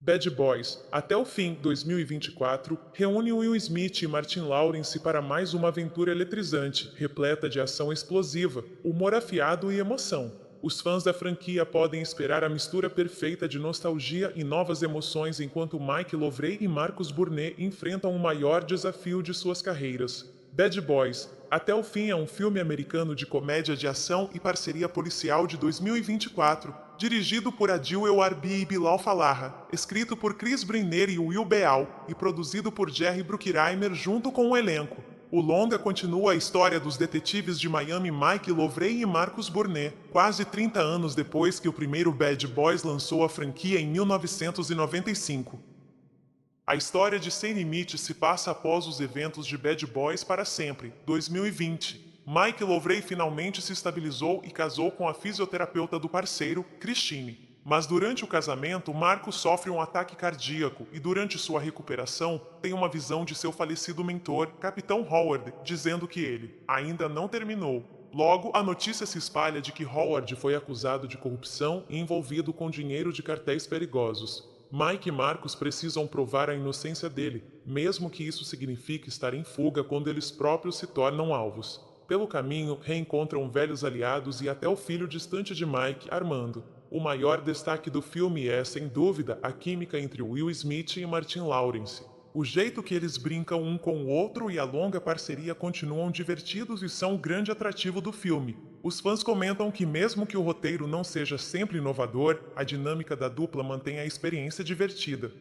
Bad Boys, até o fim, 2024, reúne Will Smith e Martin Lawrence para mais uma aventura eletrizante, repleta de ação explosiva, humor afiado e emoção. Os fãs da franquia podem esperar a mistura perfeita de nostalgia e novas emoções enquanto Mike Lovray e Marcus Burnett enfrentam o maior desafio de suas carreiras. Bad Boys, até o fim é um filme americano de comédia de ação e parceria policial de 2024, dirigido por Adil El-Arbi e Bilal Fallah, escrito por Chris Brenner e Will Beal e produzido por Jerry Bruckheimer junto com o elenco. O longa continua a história dos detetives de Miami Mike Lovray e Marcus Burnett, quase 30 anos depois que o primeiro Bad Boys lançou a franquia em 1995. A história de Sem Limite se passa após os eventos de Bad Boys para Sempre, 2020. Mike Lovray finalmente se estabilizou e casou com a fisioterapeuta do parceiro, Christine. Mas durante o casamento, Marco sofre um ataque cardíaco e durante sua recuperação tem uma visão de seu falecido mentor, Capitão Howard, dizendo que ele ainda não terminou. Logo, a notícia se espalha de que Howard foi acusado de corrupção e envolvido com dinheiro de cartéis perigosos. Mike e Marcos precisam provar a inocência dele, mesmo que isso signifique estar em fuga quando eles próprios se tornam alvos. Pelo caminho, reencontram velhos aliados e até o filho distante de Mike, Armando. O maior destaque do filme é, sem dúvida, a química entre Will Smith e Martin Lawrence. O jeito que eles brincam um com o outro e a longa parceria continuam divertidos e são o grande atrativo do filme. Os fãs comentam que, mesmo que o roteiro não seja sempre inovador, a dinâmica da dupla mantém a experiência divertida.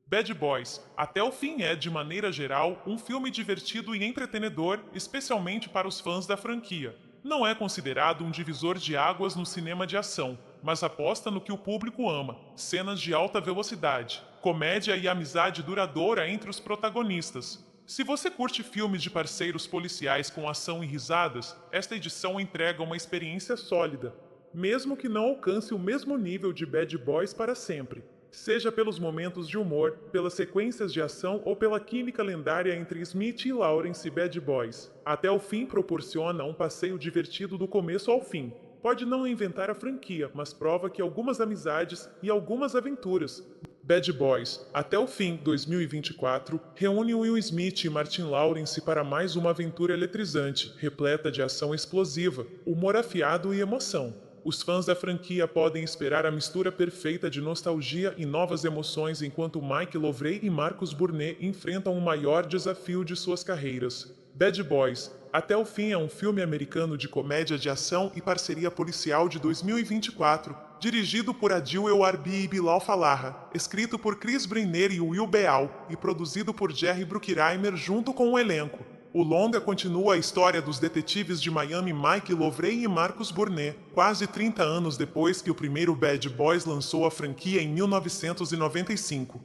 Bad Boys, até o fim é, de maneira geral, um filme divertido e entretenedor, especialmente para os fãs da franquia. Não é considerado um divisor de águas no cinema de ação, mas aposta no que o público ama: cenas de alta velocidade, comédia e amizade duradoura entre os protagonistas. Se você curte filmes de parceiros policiais com ação e risadas, esta edição entrega uma experiência sólida, mesmo que não alcance o mesmo nível de Bad Boys para sempre. Seja pelos momentos de humor, pelas sequências de ação ou pela química lendária entre Smith e Lawrence e Bad Boys. Até o fim proporciona um passeio divertido do começo ao fim. Pode não inventar a franquia, mas prova que algumas amizades e algumas aventuras. Bad Boys, até o fim, 2024, reúne Will Smith e Martin Lawrence para mais uma aventura eletrizante, repleta de ação explosiva, humor afiado e emoção. Os fãs da franquia podem esperar a mistura perfeita de nostalgia e novas emoções enquanto Mike Lovray e Marcus Burnett enfrentam o maior desafio de suas carreiras. Bad Boys, até o fim é um filme americano de comédia de ação e parceria policial de 2024, dirigido por Adil El-Arbi e Bilal Fallah, escrito por Chris Brenner e Will Beal e produzido por Jerry Bruckheimer junto com o elenco. O longa continua a história dos detetives de Miami Mike Lovray e Marcus Burnett, quase 30 anos depois que o primeiro Bad Boys lançou a franquia em 1995.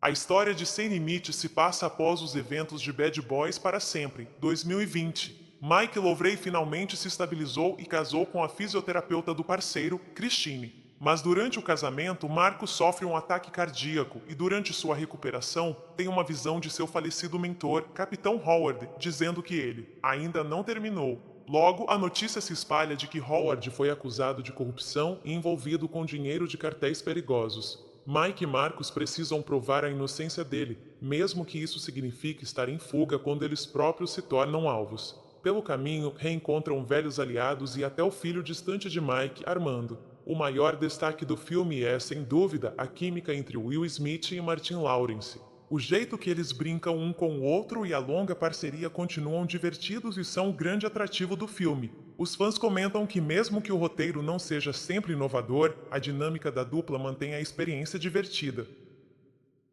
A história de Sem Limite se passa após os eventos de Bad Boys para Sempre, 2020. Mike Lovray finalmente se estabilizou e casou com a fisioterapeuta do parceiro, Christine. Mas durante o casamento, Marco sofre um ataque cardíaco e durante sua recuperação tem uma visão de seu falecido mentor, Capitão Howard, dizendo que ele ainda não terminou. Logo, a notícia se espalha de que Howard foi acusado de corrupção e envolvido com dinheiro de cartéis perigosos. Mike e Marcos precisam provar a inocência dele, mesmo que isso signifique estar em fuga quando eles próprios se tornam alvos. Pelo caminho, reencontram velhos aliados e até o filho distante de Mike, Armando. O maior destaque do filme é, sem dúvida, a química entre Will Smith e Martin Lawrence. O jeito que eles brincam um com o outro e a longa parceria continuam divertidos e são o grande atrativo do filme. Os fãs comentam que, mesmo que o roteiro não seja sempre inovador, a dinâmica da dupla mantém a experiência divertida.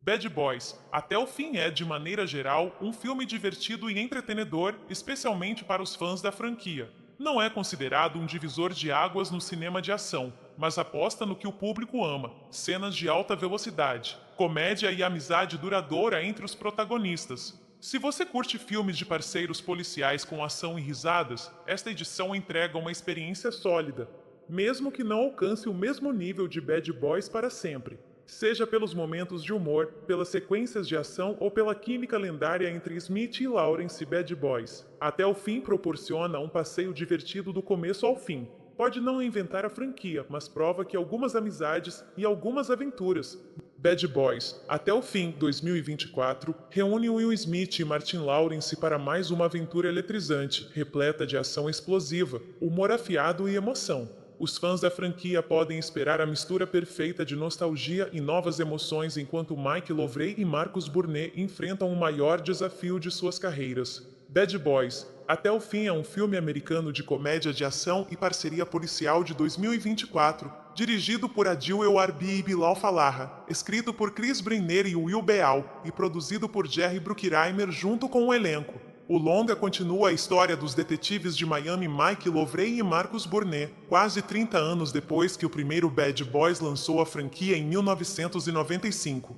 Bad Boys, até o fim é, de maneira geral, um filme divertido e entretenedor, especialmente para os fãs da franquia. Não é considerado um divisor de águas no cinema de ação, mas aposta no que o público ama: cenas de alta velocidade, comédia e amizade duradoura entre os protagonistas. Se você curte filmes de parceiros policiais com ação e risadas, esta edição entrega uma experiência sólida, mesmo que não alcance o mesmo nível de Bad Boys para sempre. Seja pelos momentos de humor, pelas sequências de ação ou pela química lendária entre Smith e Lawrence e Bad Boys. Até o fim proporciona um passeio divertido do começo ao fim. Pode não inventar a franquia, mas prova que algumas amizades e algumas aventuras. Bad Boys, até o fim, 2024, reúne Will Smith e Martin Lawrence para mais uma aventura eletrizante, repleta de ação explosiva, humor afiado e emoção. Os fãs da franquia podem esperar a mistura perfeita de nostalgia e novas emoções enquanto Mike Lovray e Marcus Burnett enfrentam o maior desafio de suas carreiras. Bad Boys, até o fim é um filme americano de comédia de ação e parceria policial de 2024, dirigido por Adil El-Arbi e Bilal Fallah, escrito por Chris Brenner e Will Beal e produzido por Jerry Bruckheimer junto com o elenco. O longa continua a história dos detetives de Miami Mike Lovray e Marcus Burnett, quase 30 anos depois que o primeiro Bad Boys lançou a franquia em 1995.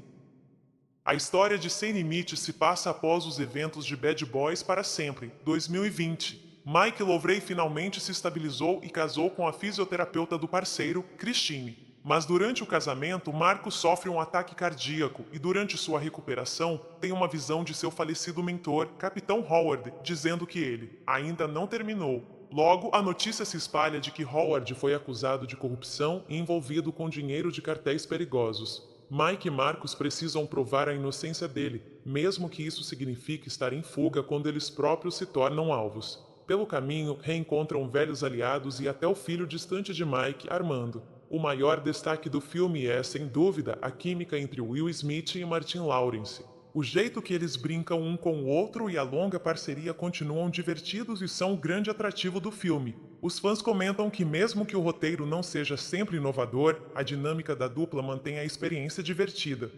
A história de Sem Limite se passa após os eventos de Bad Boys para Sempre, 2020. Mike Lovray finalmente se estabilizou e casou com a fisioterapeuta do parceiro, Christine. Mas durante o casamento, Marcos sofre um ataque cardíaco e durante sua recuperação tem uma visão de seu falecido mentor, Capitão Howard, dizendo que ele ainda não terminou. Logo, a notícia se espalha de que Howard foi acusado de corrupção e envolvido com dinheiro de cartéis perigosos. Mike e Marcos precisam provar a inocência dele, mesmo que isso signifique estar em fuga quando eles próprios se tornam alvos. Pelo caminho, reencontram velhos aliados e até o filho distante de Mike, Armando. O maior destaque do filme é, sem dúvida, a química entre Will Smith e Martin Lawrence. O jeito que eles brincam um com o outro e a longa parceria continuam divertidos e são o grande atrativo do filme. Os fãs comentam que mesmo que o roteiro não seja sempre inovador, a dinâmica da dupla mantém a experiência divertida.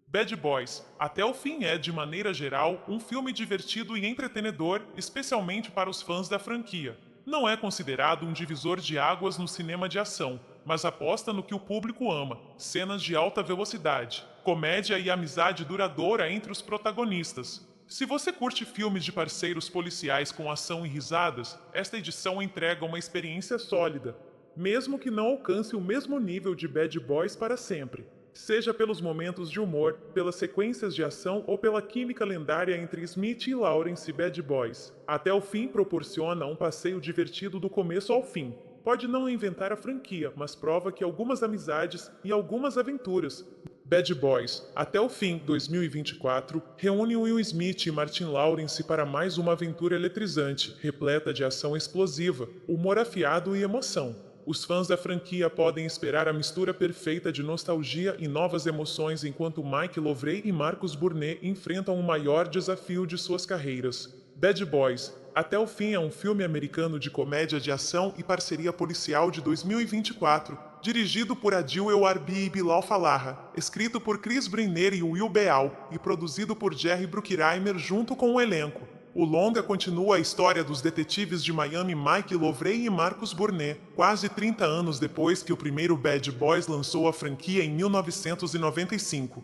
Bad Boys, até o fim é, de maneira geral, um filme divertido e entretenedor, especialmente para os fãs da franquia. Não é considerado um divisor de águas no cinema de ação, mas aposta no que o público ama: cenas de alta velocidade, comédia e amizade duradoura entre os protagonistas. Se você curte filmes de parceiros policiais com ação e risadas, esta edição entrega uma experiência sólida, mesmo que não alcance o mesmo nível de Bad Boys para Sempre. Seja pelos momentos de humor, pelas sequências de ação ou pela química lendária entre Smith e Lawrence, Bad Boys. Até o fim proporciona um passeio divertido do começo ao fim. Pode não inventar a franquia, mas prova que algumas amizades e algumas aventuras. Bad Boys, até o fim, 2024, reúne Will Smith e Martin Lawrence para mais uma aventura eletrizante, repleta de ação explosiva, humor afiado e emoção. Os fãs da franquia podem esperar a mistura perfeita de nostalgia e novas emoções enquanto Mike Lovray e Marcus Burnett enfrentam o maior desafio de suas carreiras. Bad Boys, até o fim é um filme americano de comédia de ação e parceria policial de 2024, dirigido por Adil El-Arbi e Bilal Fallah, escrito por Chris Brenner e Will Beal e produzido por Jerry Bruckheimer junto com o elenco. O longa continua a história dos detetives de Miami Mike Lovray e Marcus Burnett, quase 30 anos depois que o primeiro Bad Boys lançou a franquia em 1995.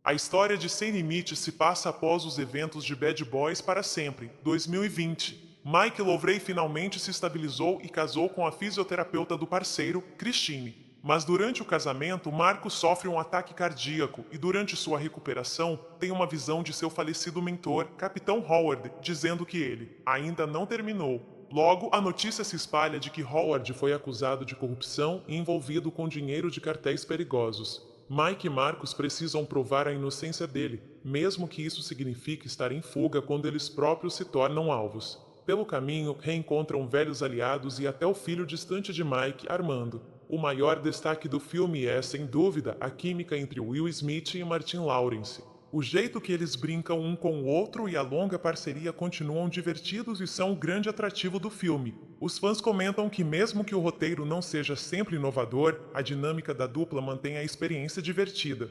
A história de Sem Limite se passa após os eventos de Bad Boys para Sempre, 2020. Mike Lovray finalmente se estabilizou e casou com a fisioterapeuta do parceiro, Christine. Mas durante o casamento, Marcos sofre um ataque cardíaco e durante sua recuperação tem uma visão de seu falecido mentor, Capitão Howard, dizendo que ele ainda não terminou. Logo, a notícia se espalha de que Howard foi acusado de corrupção e envolvido com dinheiro de cartéis perigosos. Mike e Marcos precisam provar a inocência dele, mesmo que isso signifique estar em fuga quando eles próprios se tornam alvos. Pelo caminho, reencontram velhos aliados e até o filho distante de Mike, Armando. O maior destaque do filme é, sem dúvida, a química entre Will Smith e Martin Lawrence. O jeito que eles brincam um com o outro e a longa parceria continuam divertidos e são o grande atrativo do filme. Os fãs comentam que mesmo que o roteiro não seja sempre inovador, a dinâmica da dupla mantém a experiência divertida.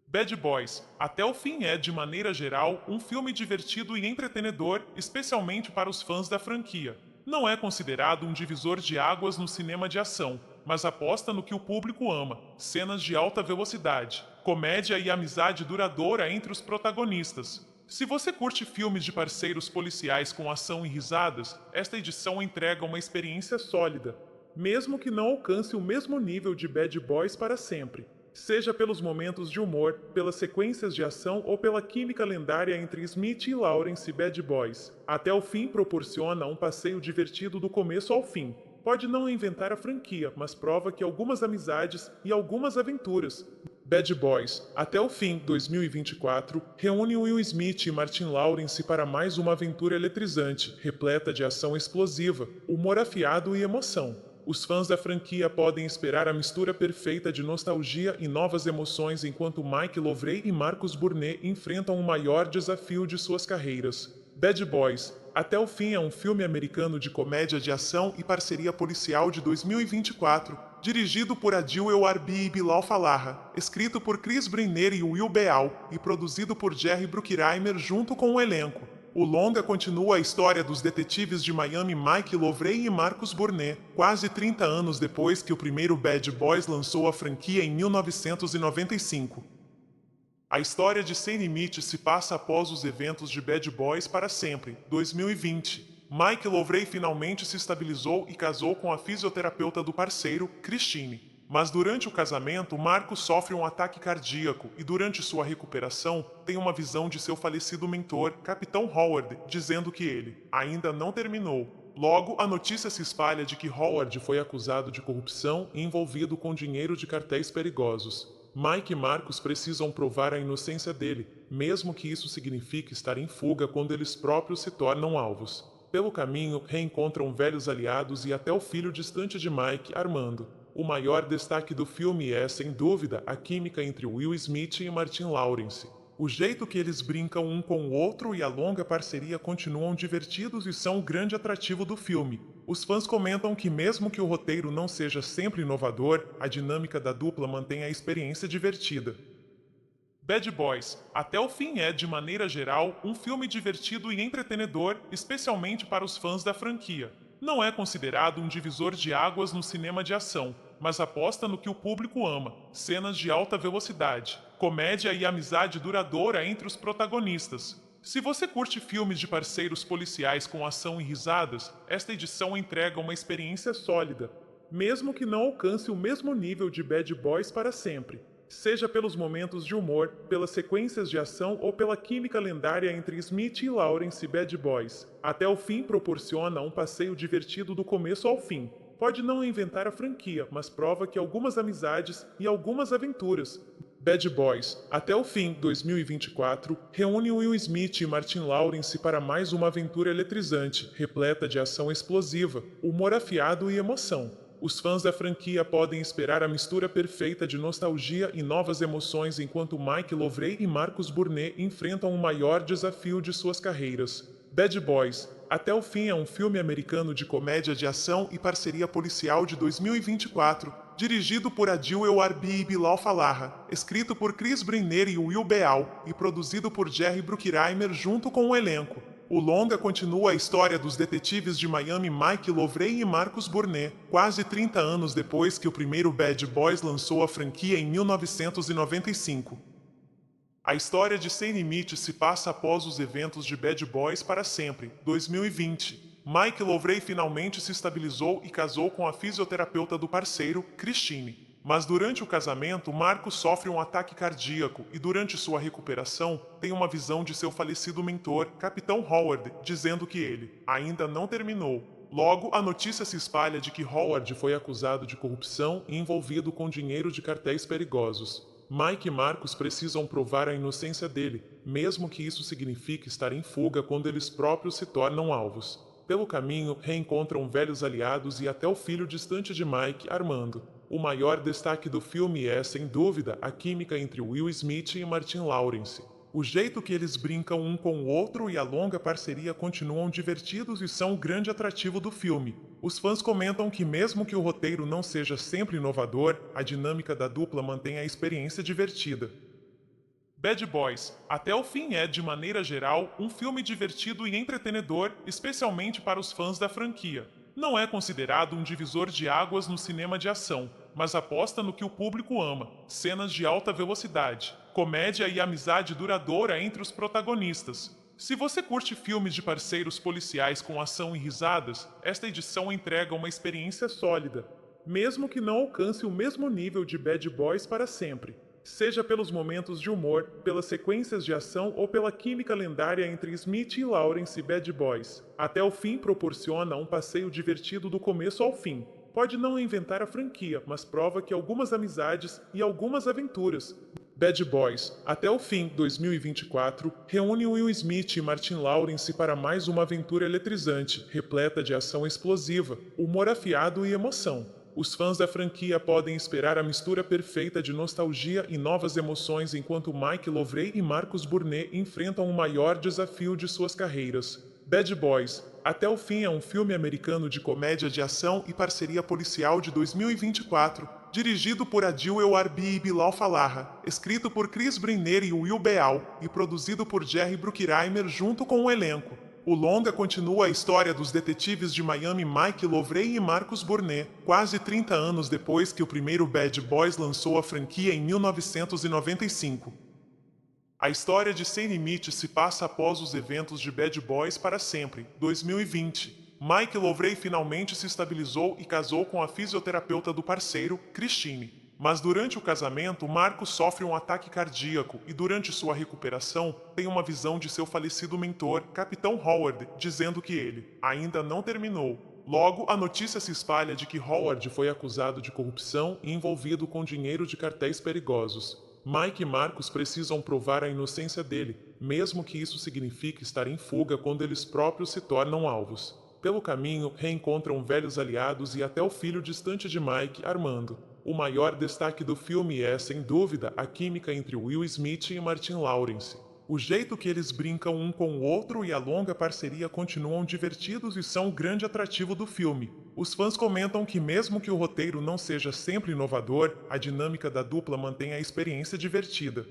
Bad Boys, até o fim é, de maneira geral, um filme divertido e entretenedor, especialmente para os fãs da franquia. Não é considerado um divisor de águas no cinema de ação, mas aposta no que o público ama: cenas de alta velocidade, comédia e amizade duradoura entre os protagonistas. Se você curte filmes de parceiros policiais com ação e risadas, esta edição entrega uma experiência sólida, mesmo que não alcance o mesmo nível de Bad Boys para Sempre. seja pelos momentos de humor, pelas sequências de ação ou pela química lendária entre Smith e Lawrence Bad Boys. Até o fim proporciona um passeio divertido do começo ao fim. Pode não inventar a franquia, mas prova que algumas amizades e algumas aventuras. Bad Boys, até o fim, 2024, reúne Will Smith e Martin Lawrence para mais uma aventura eletrizante, repleta de ação explosiva, humor afiado e emoção. Os fãs da franquia podem esperar a mistura perfeita de nostalgia e novas emoções enquanto Mike Lovray e Marcus Burnett enfrentam o maior desafio de suas carreiras. Bad Boys, até o fim é um filme americano de comédia de ação e parceria policial de 2024, dirigido por Adil El-Arbi e Bilal Fallah, escrito por Chris Brenner e Will Beal e produzido por Jerry Bruckheimer junto com o elenco. O longa continua a história dos detetives de Miami Mike Lovray e Marcus Burnett, quase 30 anos depois que o primeiro Bad Boys lançou a franquia em 1995. A história de Sem Limite se passa após os eventos de Bad Boys para sempre, 2020. Mike Lovray finalmente se estabilizou e casou com a fisioterapeuta do parceiro, Christine. Mas durante o casamento, Marcos sofre um ataque cardíaco e durante sua recuperação tem uma visão de seu falecido mentor, Capitão Howard, dizendo que ele ainda não terminou. Logo, a notícia se espalha de que Howard foi acusado de corrupção e envolvido com dinheiro de cartéis perigosos. Mike e Marcos precisam provar a inocência dele, mesmo que isso signifique estar em fuga quando eles próprios se tornam alvos. Pelo caminho, reencontram velhos aliados e até o filho distante de Mike, Armando. O maior destaque do filme é, sem dúvida, a química entre Will Smith e Martin Lawrence. O jeito que eles brincam um com o outro e a longa parceria continuam divertidos e são o grande atrativo do filme. Os fãs comentam que mesmo que o roteiro não seja sempre inovador, a dinâmica da dupla mantém a experiência divertida. Bad Boys, até o fim é, de maneira geral, um filme divertido e entretenedor, especialmente para os fãs da franquia. Não é considerado um divisor de águas no cinema de ação, mas aposta no que o público ama: cenas de alta velocidade, comédia e amizade duradoura entre os protagonistas. Se você curte filmes de parceiros policiais com ação e risadas, esta edição entrega uma experiência sólida, mesmo que não alcance o mesmo nível de Bad Boys para sempre. Seja pelos momentos de humor, pelas sequências de ação ou pela química lendária entre Smith e Lawrence Bad Boys. Até o fim proporciona um passeio divertido do começo ao fim. Pode não inventar a franquia, mas prova que algumas amizades e algumas aventuras. Bad Boys, até o fim, 2024, reúne Will Smith e Martin Lawrence para mais uma aventura eletrizante, repleta de ação explosiva, humor afiado e emoção. Os fãs da franquia podem esperar a mistura perfeita de nostalgia e novas emoções enquanto Mike Lovray e Marcus Burnett enfrentam o maior desafio de suas carreiras. Bad Boys, até o fim é um filme americano de comédia de ação e parceria policial de 2024, dirigido por Adil El-Arbi e Bilal Fallah, escrito por Chris Brenner e Will Beal e produzido por Jerry Bruckheimer junto com o elenco. O longa continua a história dos detetives de Miami Mike Lovray e Marcus Burnett, quase 30 anos depois que o primeiro Bad Boys lançou a franquia em 1995. A história de Sem Limite se passa após os eventos de Bad Boys para sempre, 2020. Mike Lovray finalmente se estabilizou e casou com a fisioterapeuta do parceiro, Christine. Mas durante o casamento, Marcos sofre um ataque cardíaco e durante sua recuperação tem uma visão de seu falecido mentor, Capitão Howard, dizendo que ele ainda não terminou. Logo, a notícia se espalha de que Howard foi acusado de corrupção e envolvido com dinheiro de cartéis perigosos. Mike e Marcos precisam provar a inocência dele, mesmo que isso signifique estar em fuga quando eles próprios se tornam alvos. Pelo caminho, reencontram velhos aliados e até o filho distante de Mike, Armando. O maior destaque do filme é, sem dúvida, a química entre Will Smith e Martin Lawrence. O jeito que eles brincam um com o outro e a longa parceria continuam divertidos e são o grande atrativo do filme. Os fãs comentam que mesmo que o roteiro não seja sempre inovador, a dinâmica da dupla mantém a experiência divertida. Bad Boys, até o fim é, de maneira geral, um filme divertido e entretenedor, especialmente para os fãs da franquia. Não é considerado um divisor de águas no cinema de ação, mas aposta no que o público ama: cenas de alta velocidade, comédia e amizade duradoura entre os protagonistas. Se você curte filmes de parceiros policiais com ação e risadas, esta edição entrega uma experiência sólida, mesmo que não alcance o mesmo nível de Bad Boys para sempre, seja pelos momentos de humor, pelas sequências de ação ou pela química lendária entre Smith e Lawrence e Bad Boys. Até o fim proporciona um passeio divertido do começo ao fim. Pode não inventar a franquia, mas prova que algumas amizades e algumas aventuras. Bad Boys, até o fim, 2024, reúne Will Smith e Martin Lawrence para mais uma aventura eletrizante, repleta de ação explosiva, humor afiado e emoção. Os fãs da franquia podem esperar a mistura perfeita de nostalgia e novas emoções enquanto Mike Lovray e Marcus Burnett enfrentam o maior desafio de suas carreiras. Bad Boys, até o fim é um filme americano de comédia de ação e parceria policial de 2024, dirigido por Adil El-Arbi e Bilal Fallah, escrito por Chris Brenner e Will Beal e produzido por Jerry Bruckheimer junto com o elenco. O longa continua a história dos detetives de Miami Mike Lovray e Marcus Burnett, quase 30 anos depois que o primeiro Bad Boys lançou a franquia em 1995. A história de Sem Limite se passa após os eventos de Bad Boys para sempre, 2020. Mike Lovray finalmente se estabilizou e casou com a fisioterapeuta do parceiro, Christine. Mas durante o casamento, Marcos sofre um ataque cardíaco e durante sua recuperação tem uma visão de seu falecido mentor, Capitão Howard, dizendo que ele ainda não terminou. Logo, a notícia se espalha de que Howard foi acusado de corrupção e envolvido com dinheiro de cartéis perigosos. Mike e Marcos precisam provar a inocência dele, mesmo que isso signifique estar em fuga quando eles próprios se tornam alvos. Pelo caminho, reencontram velhos aliados e até o filho distante de Mike, Armando. O maior destaque do filme é, sem dúvida, a química entre Will Smith e Martin Lawrence. O jeito que eles brincam um com o outro e a longa parceria continuam divertidos e são o grande atrativo do filme. Os fãs comentam que mesmo que o roteiro não seja sempre inovador, a dinâmica da dupla mantém a experiência divertida.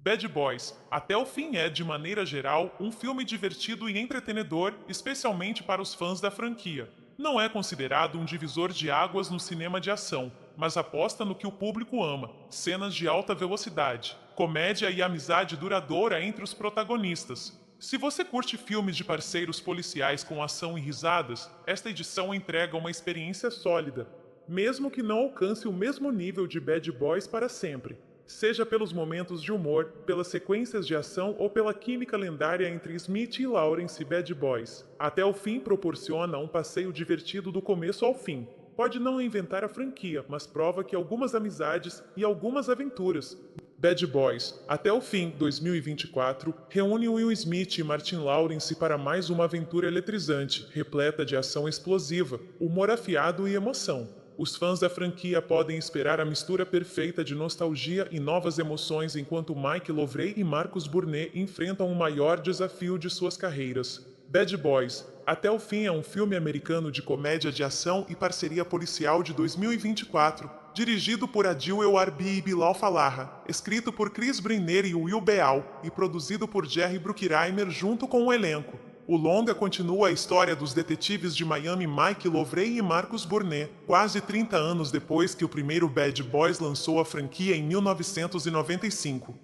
Bad Boys, até o fim é, de maneira geral, um filme divertido e entretenedor, especialmente para os fãs da franquia. Não é considerado um divisor de águas no cinema de ação, mas aposta no que o público ama: cenas de alta velocidade, comédia e amizade duradoura entre os protagonistas. Se você curte filmes de parceiros policiais com ação e risadas, esta edição entrega uma experiência sólida, mesmo que não alcance o mesmo nível de Bad Boys para sempre, seja pelos momentos de humor, pelas sequências de ação ou pela química lendária entre Smith e Lawrence e Bad Boys. Até o fim proporciona um passeio divertido do começo ao fim. Pode não inventar a franquia, mas prova que algumas amizades e algumas aventuras. Bad Boys, até o fim, 2024, reúne Will Smith e Martin Lawrence para mais uma aventura eletrizante, repleta de ação explosiva, humor afiado e emoção. Os fãs da franquia podem esperar a mistura perfeita de nostalgia e novas emoções enquanto Mike Lovray e Marcus Burnett enfrentam o maior desafio de suas carreiras. Bad Boys, até o fim é um filme americano de comédia de ação e parceria policial de 2024, dirigido por Adil El-Arbi e Bilal Fallah, escrito por Chris Brenner e Will Beal e produzido por Jerry Bruckheimer junto com o elenco. O longa continua a história dos detetives de Miami Mike Lovray e Marcus Burnett, quase 30 anos depois que o primeiro Bad Boys lançou a franquia em 1995.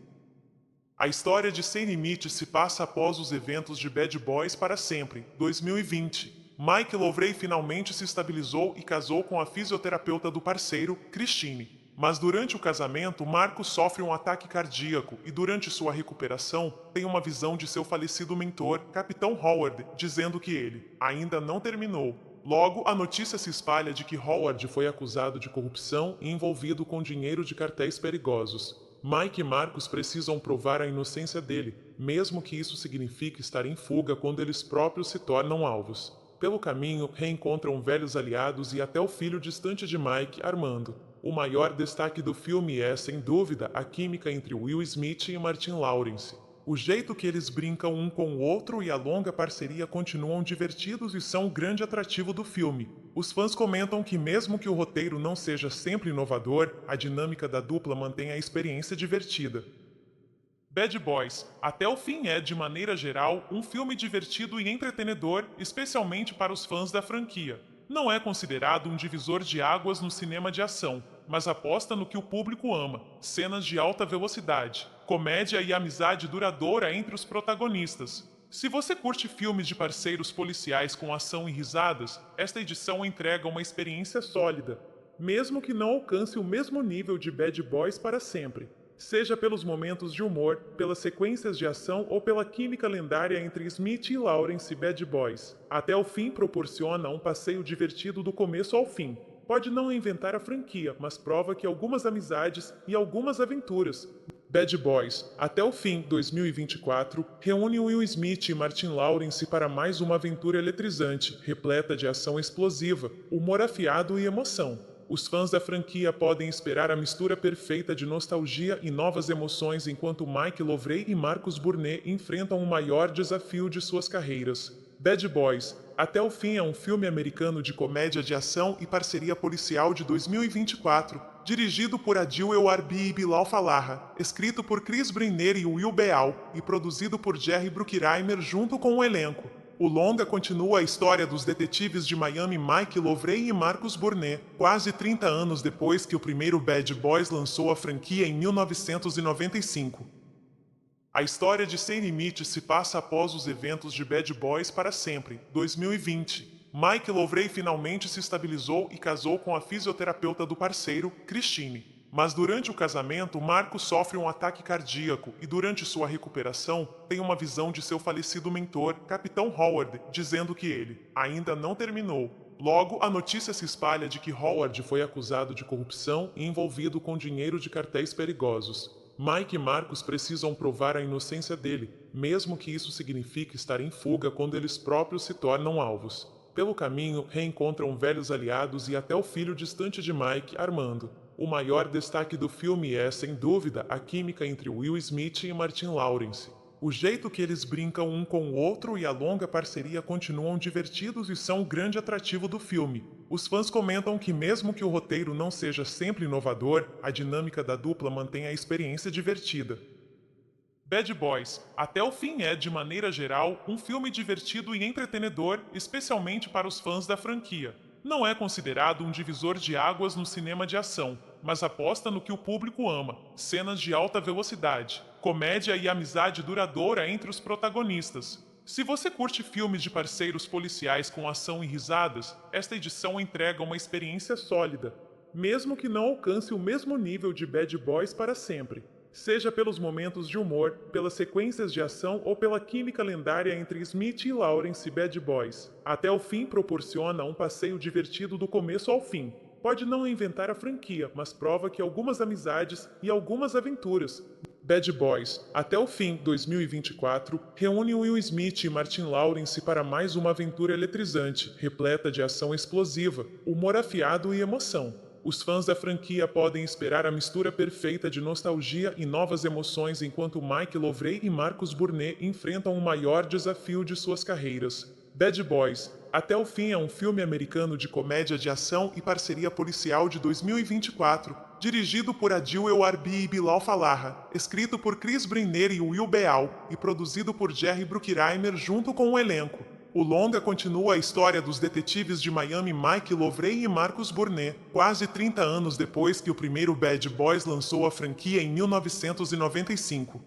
A história de Sem Limite se passa após os eventos de Bad Boys para sempre, 2020. Mike Lovray finalmente se estabilizou e casou com a fisioterapeuta do parceiro, Christine. Mas durante o casamento, Marcos sofre um ataque cardíaco e durante sua recuperação tem uma visão de seu falecido mentor, Capitão Howard, dizendo que ele ainda não terminou. Logo, a notícia se espalha de que Howard foi acusado de corrupção e envolvido com dinheiro de cartéis perigosos. Mike e Marcos precisam provar a inocência dele, mesmo que isso signifique estar em fuga quando eles próprios se tornam alvos. Pelo caminho, reencontram velhos aliados e até o filho distante de Mike, Armando. O maior destaque do filme é, sem dúvida, a química entre Will Smith e Martin Lawrence. O jeito que eles brincam um com o outro e a longa parceria continuam divertidos e são o grande atrativo do filme. Os fãs comentam que mesmo que o roteiro não seja sempre inovador, a dinâmica da dupla mantém a experiência divertida. Bad Boys, até o fim é, de maneira geral, um filme divertido e entretenedor, especialmente para os fãs da franquia. Não é considerado um divisor de águas no cinema de ação, mas aposta no que o público ama: cenas de alta velocidade, comédia e amizade duradoura entre os protagonistas. Se você curte filmes de parceiros policiais com ação e risadas, esta edição entrega uma experiência sólida, mesmo que não alcance o mesmo nível de Bad Boys para sempre. Seja pelos momentos de humor, pelas sequências de ação ou pela química lendária entre Smith e Lawrence Bad Boys. Até o fim proporciona um passeio divertido do começo ao fim. Pode não inventar a franquia, mas prova que algumas amizades e algumas aventuras. Bad Boys, até o fim 2024, reúne Will Smith e Martin Lawrence para mais uma aventura eletrizante, repleta de ação explosiva, humor afiado e emoção. Os fãs da franquia podem esperar a mistura perfeita de nostalgia e novas emoções enquanto Mike Lovray e Marcus Burnett enfrentam o maior desafio de suas carreiras. Bad Boys, até o fim é um filme americano de comédia de ação e parceria policial de 2024, dirigido por Adil El-Arbi e Bilal Fallah, escrito por Chris Brenner e Will Beal e produzido por Jerry Bruckheimer junto com o elenco. O longa continua a história dos detetives de Miami Mike Lovray e Marcus Burnett, quase 30 anos depois que o primeiro Bad Boys lançou a franquia em 1995. A história de Sem Limite se passa após os eventos de Bad Boys para sempre, 2020. Mike Lovray finalmente se estabilizou e casou com a fisioterapeuta do parceiro, Christine. Mas durante o casamento, Marco sofre um ataque cardíaco e durante sua recuperação, tem uma visão de seu falecido mentor, Capitão Howard, dizendo que ele ainda não terminou. Logo, a notícia se espalha de que Howard foi acusado de corrupção e envolvido com dinheiro de cartéis perigosos. Mike e Marcus precisam provar a inocência dele, mesmo que isso signifique estar em fuga quando eles próprios se tornam alvos. Pelo caminho, reencontram velhos aliados e até o filho distante de Mike, Armando. O maior destaque do filme é, sem dúvida, a química entre Will Smith e Martin Lawrence. O jeito que eles brincam um com o outro e a longa parceria continuam divertidos e são o grande atrativo do filme. Os fãs comentam que mesmo que o roteiro não seja sempre inovador, a dinâmica da dupla mantém a experiência divertida. Bad Boys, até o fim é, de maneira geral, um filme divertido e entretenedor, especialmente para os fãs da franquia. Não é considerado um divisor de águas no cinema de ação, mas aposta no que o público ama: cenas de alta velocidade, comédia e amizade duradoura entre os protagonistas. Se você curte filmes de parceiros policiais com ação e risadas, esta edição entrega uma experiência sólida, mesmo que não alcance o mesmo nível de Bad Boys para sempre. Seja pelos momentos de humor, pelas sequências de ação ou pela química lendária entre Smith e Lawrence Bad Boys. Até o fim proporciona um passeio divertido do começo ao fim. Pode não inventar a franquia, mas prova que algumas amizades e algumas aventuras. Bad Boys, até o fim 2024, reúne Will Smith e Martin Lawrence para mais uma aventura eletrizante, repleta de ação explosiva, humor afiado e emoção. Os fãs da franquia podem esperar a mistura perfeita de nostalgia e novas emoções enquanto Mike Lovray e Marcus Burnett enfrentam o maior desafio de suas carreiras. Bad Boys, até o fim é um filme americano de comédia de ação e parceria policial de 2024, dirigido por Adil El-Arbi e Bilal Fallah, escrito por Chris Brenner e Will Beal e produzido por Jerry Bruckheimer junto com o elenco. O longa continua a história dos detetives de Miami Mike Lovray e Marcus Burnett, quase 30 anos depois que o primeiro Bad Boys lançou a franquia em 1995.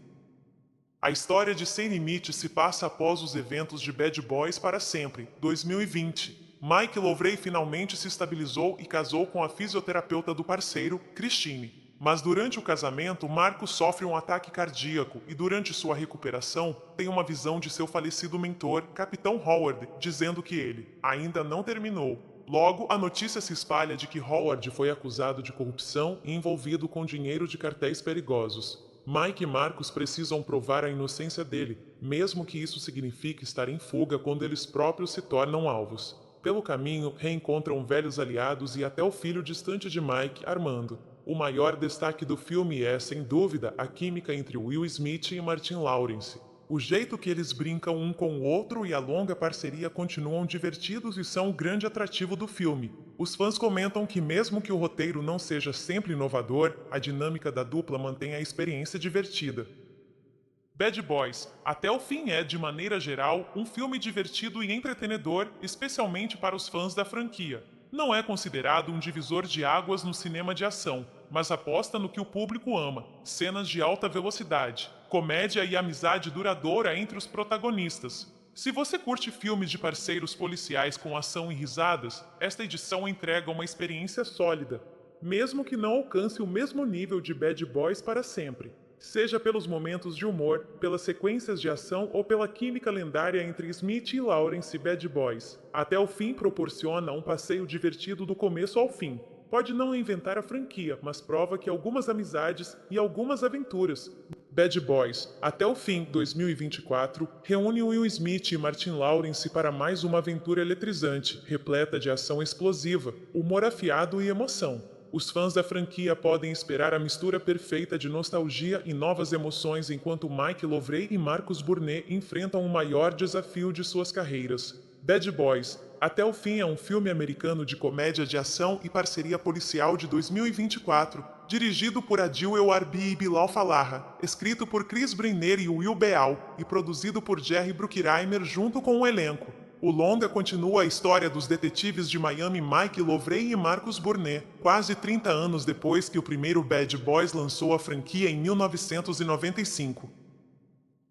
A história de Sem Limite se passa após os eventos de Bad Boys para sempre, 2020. Mike Lovray finalmente se estabilizou e casou com a fisioterapeuta do parceiro, Christine. Mas durante o casamento, Marco sofre um ataque cardíaco e durante sua recuperação, tem uma visão de seu falecido mentor, Capitão Howard, dizendo que ele ainda não terminou. Logo, a notícia se espalha de que Howard foi acusado de corrupção e envolvido com dinheiro de cartéis perigosos. Mike e Marcus precisam provar a inocência dele, mesmo que isso signifique estar em fuga quando eles próprios se tornam alvos. Pelo caminho, reencontram velhos aliados e até o filho distante de Mike, Armando. O maior destaque do filme é, sem dúvida, a química entre Will Smith e Martin Lawrence. O jeito que eles brincam um com o outro e a longa parceria continuam divertidos e são o grande atrativo do filme. Os fãs comentam que mesmo que o roteiro não seja sempre inovador, a dinâmica da dupla mantém a experiência divertida. Bad Boys, até o fim é, de maneira geral, um filme divertido e entretenedor, especialmente para os fãs da franquia. Não é considerado um divisor de águas no cinema de ação, mas aposta no que o público ama: cenas de alta velocidade, comédia e amizade duradoura entre os protagonistas. Se você curte filmes de parceiros policiais com ação e risadas, esta edição entrega uma experiência sólida, mesmo que não alcance o mesmo nível de Bad Boys para sempre. Seja pelos momentos de humor, pelas sequências de ação ou pela química lendária entre Smith e Lawrence Bad Boys. Até o fim proporciona um passeio divertido do começo ao fim. Pode não inventar a franquia, mas prova que algumas amizades e algumas aventuras. Bad Boys, até o fim 2024, reúne Will Smith e Martin Lawrence para mais uma aventura eletrizante, repleta de ação explosiva, humor afiado e emoção. Os fãs da franquia podem esperar a mistura perfeita de nostalgia e novas emoções enquanto Mike Lovray e Marcus Burnett enfrentam o maior desafio de suas carreiras. Bad Boys, até o fim é um filme americano de comédia de ação e parceria policial de 2024, dirigido por Adil El-Arbi e Bilal Fallah, escrito por Chris Brenner e Will Beal e produzido por Jerry Bruckheimer junto com o elenco. O longa continua a história dos detetives de Miami Mike Lovray e Marcus Burnett, quase 30 anos depois que o primeiro Bad Boys lançou a franquia em 1995.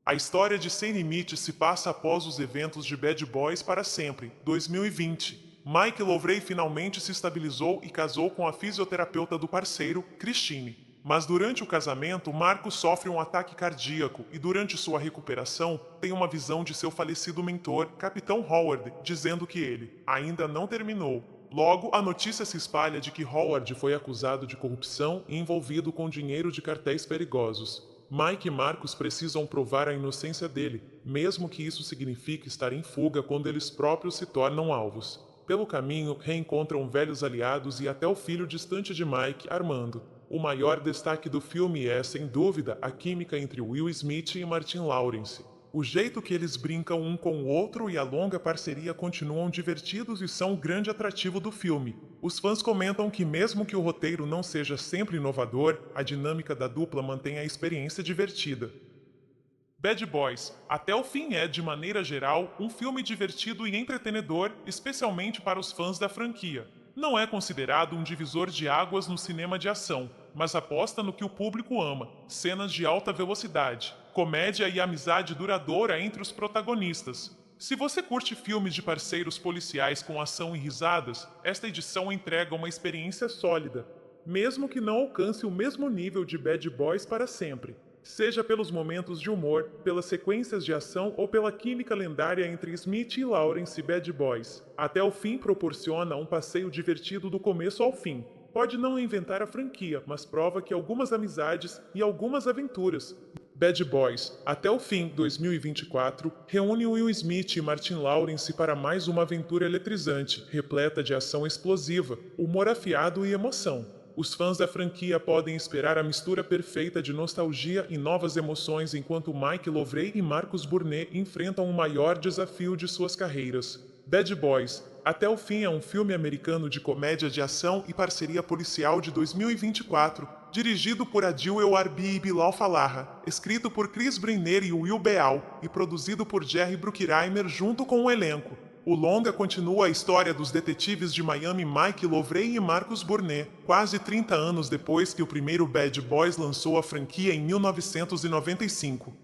A história de Sem Limite se passa após os eventos de Bad Boys para sempre, 2020. Mike Lovray finalmente se estabilizou e casou com a fisioterapeuta do parceiro, Christine. Mas durante o casamento, Marcos sofre um ataque cardíaco e durante sua recuperação tem uma visão de seu falecido mentor, Capitão Howard, dizendo que ele ainda não terminou. Logo, a notícia se espalha de que Howard foi acusado de corrupção e envolvido com dinheiro de cartéis perigosos. Mike e Marcos precisam provar a inocência dele, mesmo que isso signifique estar em fuga quando eles próprios se tornam alvos. Pelo caminho, reencontram velhos aliados e até o filho distante de Mike, Armando. O maior destaque do filme é, sem dúvida, a química entre Will Smith e Martin Lawrence. O jeito que eles brincam um com o outro e a longa parceria continuam divertidos e são o grande atrativo do filme. Os fãs comentam que mesmo que o roteiro não seja sempre inovador, a dinâmica da dupla mantém a experiência divertida. Bad Boys, até o fim é, de maneira geral, um filme divertido e entretenedor, especialmente para os fãs da franquia. Não é considerado um divisor de águas no cinema de ação, mas aposta no que o público ama: cenas de alta velocidade, comédia e amizade duradoura entre os protagonistas. Se você curte filmes de parceiros policiais com ação e risadas, esta edição entrega uma experiência sólida, mesmo que não alcance o mesmo nível de Bad Boys para sempre. Seja pelos momentos de humor, pelas sequências de ação ou pela química lendária entre Smith e Lawrence Bad Boys. Até o fim proporciona um passeio divertido do começo ao fim. Pode não inventar a franquia, mas prova que algumas amizades e algumas aventuras. Bad Boys, até o fim 2024, reúne Will Smith e Martin Lawrence para mais uma aventura eletrizante, repleta de ação explosiva, humor afiado e emoção. Os fãs da franquia podem esperar a mistura perfeita de nostalgia e novas emoções enquanto Mike Lovray e Marcus Burnett enfrentam o maior desafio de suas carreiras. Bad Boys, até o fim é um filme americano de comédia de ação e parceria policial de 2024, dirigido por Adil El-Arbi e Bilal Fallah, escrito por Chris Brenner e Will Beal e produzido por Jerry Bruckheimer junto com o elenco. O longa continua a história dos detetives de Miami Mike Lovray e Marcus Burnett, quase 30 anos depois que o primeiro Bad Boys lançou a franquia em 1995.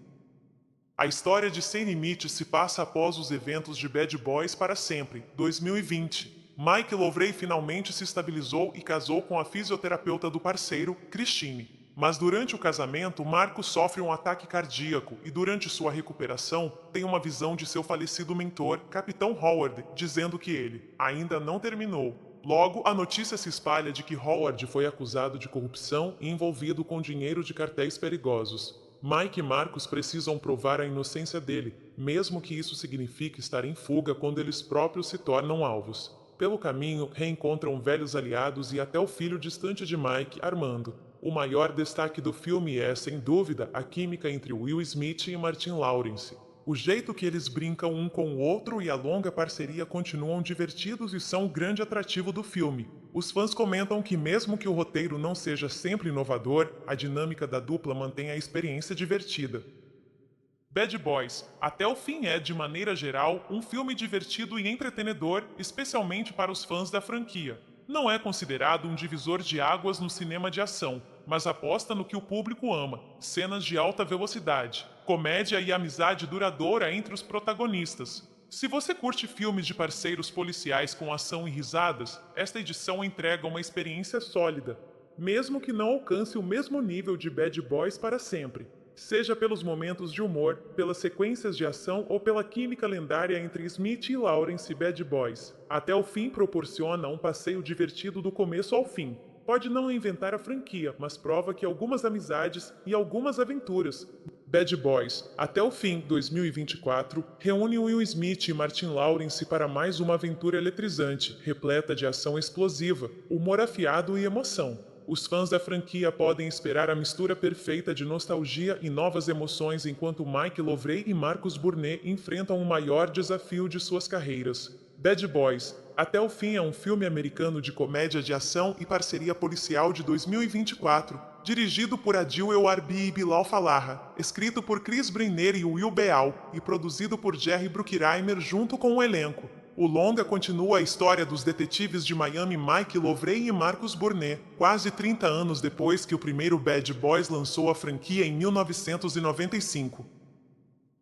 A história de Sem Limite se passa após os eventos de Bad Boys para sempre, 2020. Mike Lovray finalmente se estabilizou e casou com a fisioterapeuta do parceiro, Christine. Mas durante o casamento, Marcos sofre um ataque cardíaco e durante sua recuperação tem uma visão de seu falecido mentor, Capitão Howard, dizendo que ele ainda não terminou. Logo, a notícia se espalha de que Howard foi acusado de corrupção e envolvido com dinheiro de cartéis perigosos. Mike e Marcos precisam provar a inocência dele, mesmo que isso signifique estar em fuga quando eles próprios se tornam alvos. Pelo caminho, reencontram velhos aliados e até o filho distante de Mike, Armando. O maior destaque do filme é, sem dúvida, a química entre Will Smith e Martin Lawrence. O jeito que eles brincam um com o outro e a longa parceria continuam divertidos e são o grande atrativo do filme. Os fãs comentam que mesmo que o roteiro não seja sempre inovador, a dinâmica da dupla mantém a experiência divertida. Bad Boys, até o fim é, de maneira geral, um filme divertido e entretenedor, especialmente para os fãs da franquia. Não é considerado um divisor de águas no cinema de ação, mas aposta no que o público ama: cenas de alta velocidade, comédia e amizade duradoura entre os protagonistas. Se você curte filmes de parceiros policiais com ação e risadas, esta edição entrega uma experiência sólida, mesmo que não alcance o mesmo nível de Bad Boys para sempre. Seja pelos momentos de humor, pelas sequências de ação ou pela química lendária entre Smith e Lawrence Bad Boys. Até o fim proporciona um passeio divertido do começo ao fim. Pode não inventar a franquia, mas prova que algumas amizades e algumas aventuras. Bad Boys, até o fim, 2024, reúne Will Smith e Martin Lawrence para mais uma aventura eletrizante, repleta de ação explosiva, humor afiado e emoção. Os fãs da franquia podem esperar a mistura perfeita de nostalgia e novas emoções enquanto Mike Lovray e Marcus Burnett enfrentam o maior desafio de suas carreiras. Bad Boys, até o fim é um filme americano de comédia de ação e parceria policial de 2024, dirigido por Adil El-Arbi e Bilal Fallah, escrito por Chris Brenner e Will Beal e produzido por Jerry Bruckheimer junto com o elenco. O longa continua a história dos detetives de Miami Mike Lovray e Marcus Burnett, quase 30 anos depois que o primeiro Bad Boys lançou a franquia em 1995.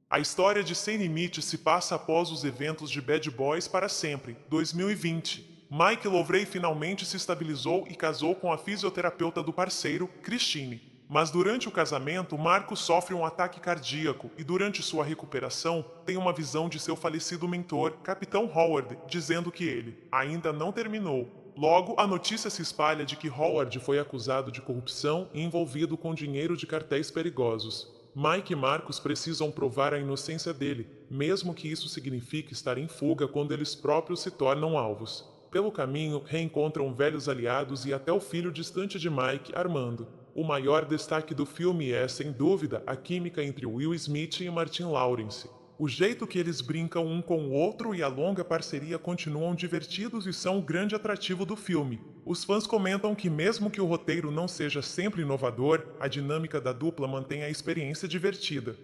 A história de Sem Limite se passa após os eventos de Bad Boys para sempre, 2020. Mike Lovray finalmente se estabilizou e casou com a fisioterapeuta do parceiro, Christine. Mas durante o casamento, Marcos sofre um ataque cardíaco e durante sua recuperação tem uma visão de seu falecido mentor, Capitão Howard, dizendo que ele ainda não terminou. Logo, a notícia se espalha de que Howard foi acusado de corrupção e envolvido com dinheiro de cartéis perigosos. Mike e Marcos precisam provar a inocência dele, mesmo que isso signifique estar em fuga quando eles próprios se tornam alvos. Pelo caminho, reencontram velhos aliados e até o filho distante de Mike, Armando. O maior destaque do filme é, sem dúvida, a química entre Will Smith e Martin Lawrence. O jeito que eles brincam um com o outro e a longa parceria continuam divertidos e são o grande atrativo do filme. Os fãs comentam que mesmo que o roteiro não seja sempre inovador, a dinâmica da dupla mantém a experiência divertida.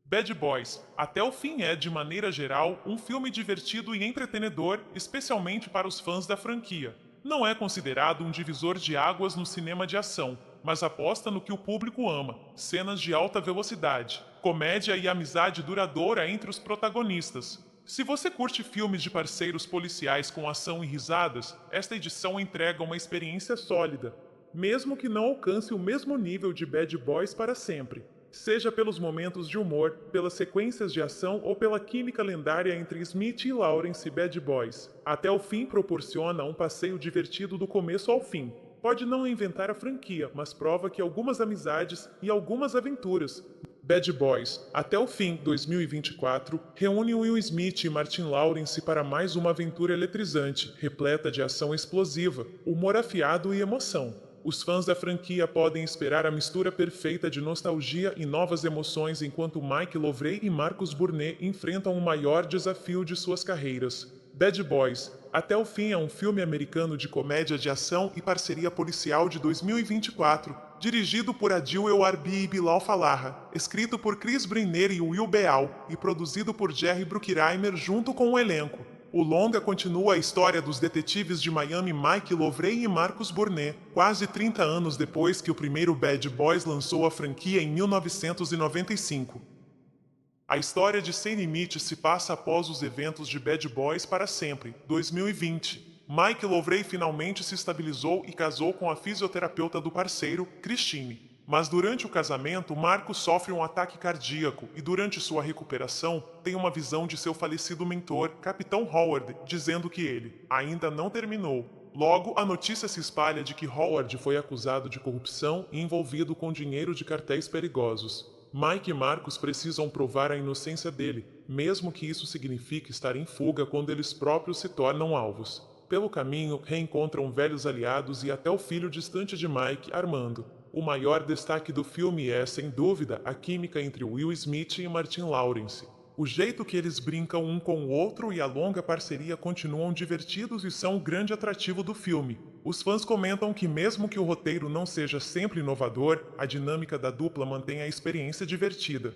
Bad Boys, até o fim é, de maneira geral, um filme divertido e entretenedor, especialmente para os fãs da franquia. Não é considerado um divisor de águas no cinema de ação, mas aposta no que o público ama: cenas de alta velocidade, comédia e amizade duradoura entre os protagonistas. Se você curte filmes de parceiros policiais com ação e risadas, esta edição entrega uma experiência sólida, mesmo que não alcance o mesmo nível de Bad Boys para sempre. Seja pelos momentos de humor, pelas sequências de ação ou pela química lendária entre Smith e Lawrence Bad Boys. Até o fim proporciona um passeio divertido do começo ao fim. Pode não inventar a franquia, mas prova que algumas amizades e algumas aventuras. Bad Boys, até o fim, 2024, reúne Will Smith e Martin Lawrence para mais uma aventura eletrizante, repleta de ação explosiva, humor afiado e emoção. Os fãs da franquia podem esperar a mistura perfeita de nostalgia e novas emoções enquanto Mike Lovray e Marcus Burnett enfrentam o maior desafio de suas carreiras. Bad Boys, até o fim é um filme americano de comédia de ação e parceria policial de 2024, dirigido por Adil El-Arbi e Bilal Fallah, escrito por Chris Brenner e Will Beal e produzido por Jerry Bruckheimer junto com o elenco. O longa continua a história dos detetives de Miami Mike Lovray e Marcus Burnett, quase 30 anos depois que o primeiro Bad Boys lançou a franquia em 1995. A história de Sem Limite se passa após os eventos de Bad Boys para sempre, 2020. Mike Lovray finalmente se estabilizou e casou com a fisioterapeuta do parceiro, Christine. Mas durante o casamento, Marcos sofre um ataque cardíaco e durante sua recuperação tem uma visão de seu falecido mentor, Capitão Howard, dizendo que ele ainda não terminou. Logo, a notícia se espalha de que Howard foi acusado de corrupção e envolvido com dinheiro de cartéis perigosos. Mike e Marcos precisam provar a inocência dele, mesmo que isso signifique estar em fuga quando eles próprios se tornam alvos. Pelo caminho, reencontram velhos aliados e até o filho distante de Mike, Armando. O maior destaque do filme é, sem dúvida, a química entre Will Smith e Martin Lawrence. O jeito que eles brincam um com o outro e a longa parceria continuam divertidos e são o grande atrativo do filme. Os fãs comentam que mesmo que o roteiro não seja sempre inovador, a dinâmica da dupla mantém a experiência divertida.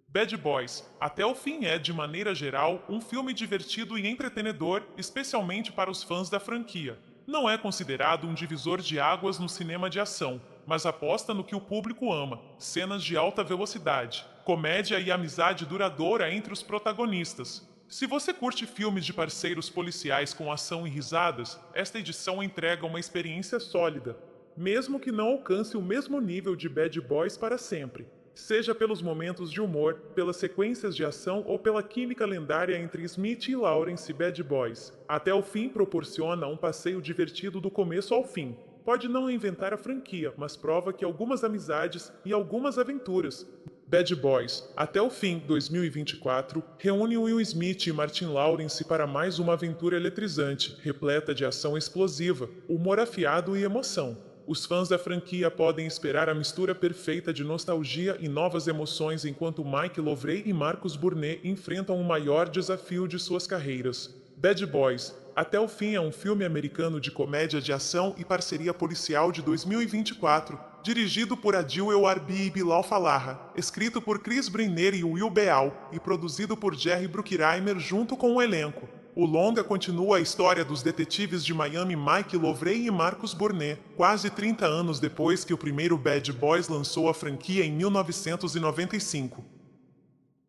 Bad Boys, até o fim é, de maneira geral, um filme divertido e entretenedor, especialmente para os fãs da franquia. Não é considerado um divisor de águas no cinema de ação, mas aposta no que o público ama: cenas de alta velocidade, comédia e amizade duradoura entre os protagonistas. Se você curte filmes de parceiros policiais com ação e risadas, esta edição entrega uma experiência sólida, mesmo que não alcance o mesmo nível de Bad Boys para sempre. Seja pelos momentos de humor, pelas sequências de ação ou pela química lendária entre Smith e Lawrence Bad Boys, até o fim proporciona um passeio divertido do começo ao fim. Pode não inventar a franquia, mas prova que algumas amizades e algumas aventuras. Bad Boys, até o fim 2024, reúne Will Smith e Martin Lawrence para mais uma aventura eletrizante, repleta de ação explosiva, humor afiado e emoção. Os fãs da franquia podem esperar a mistura perfeita de nostalgia e novas emoções enquanto Mike Lovray e Marcus Burnett enfrentam o maior desafio de suas carreiras. Bad Boys, até o fim é um filme americano de comédia de ação e parceria policial de 2024, dirigido por Adil El-Arbi e Bilal Fallah, escrito por Chris Brenner e Will Beal e produzido por Jerry Bruckheimer junto com o elenco. O longa continua a história dos detetives de Miami Mike Lovray e Marcus Burnett, quase 30 anos depois que o primeiro Bad Boys lançou a franquia em 1995.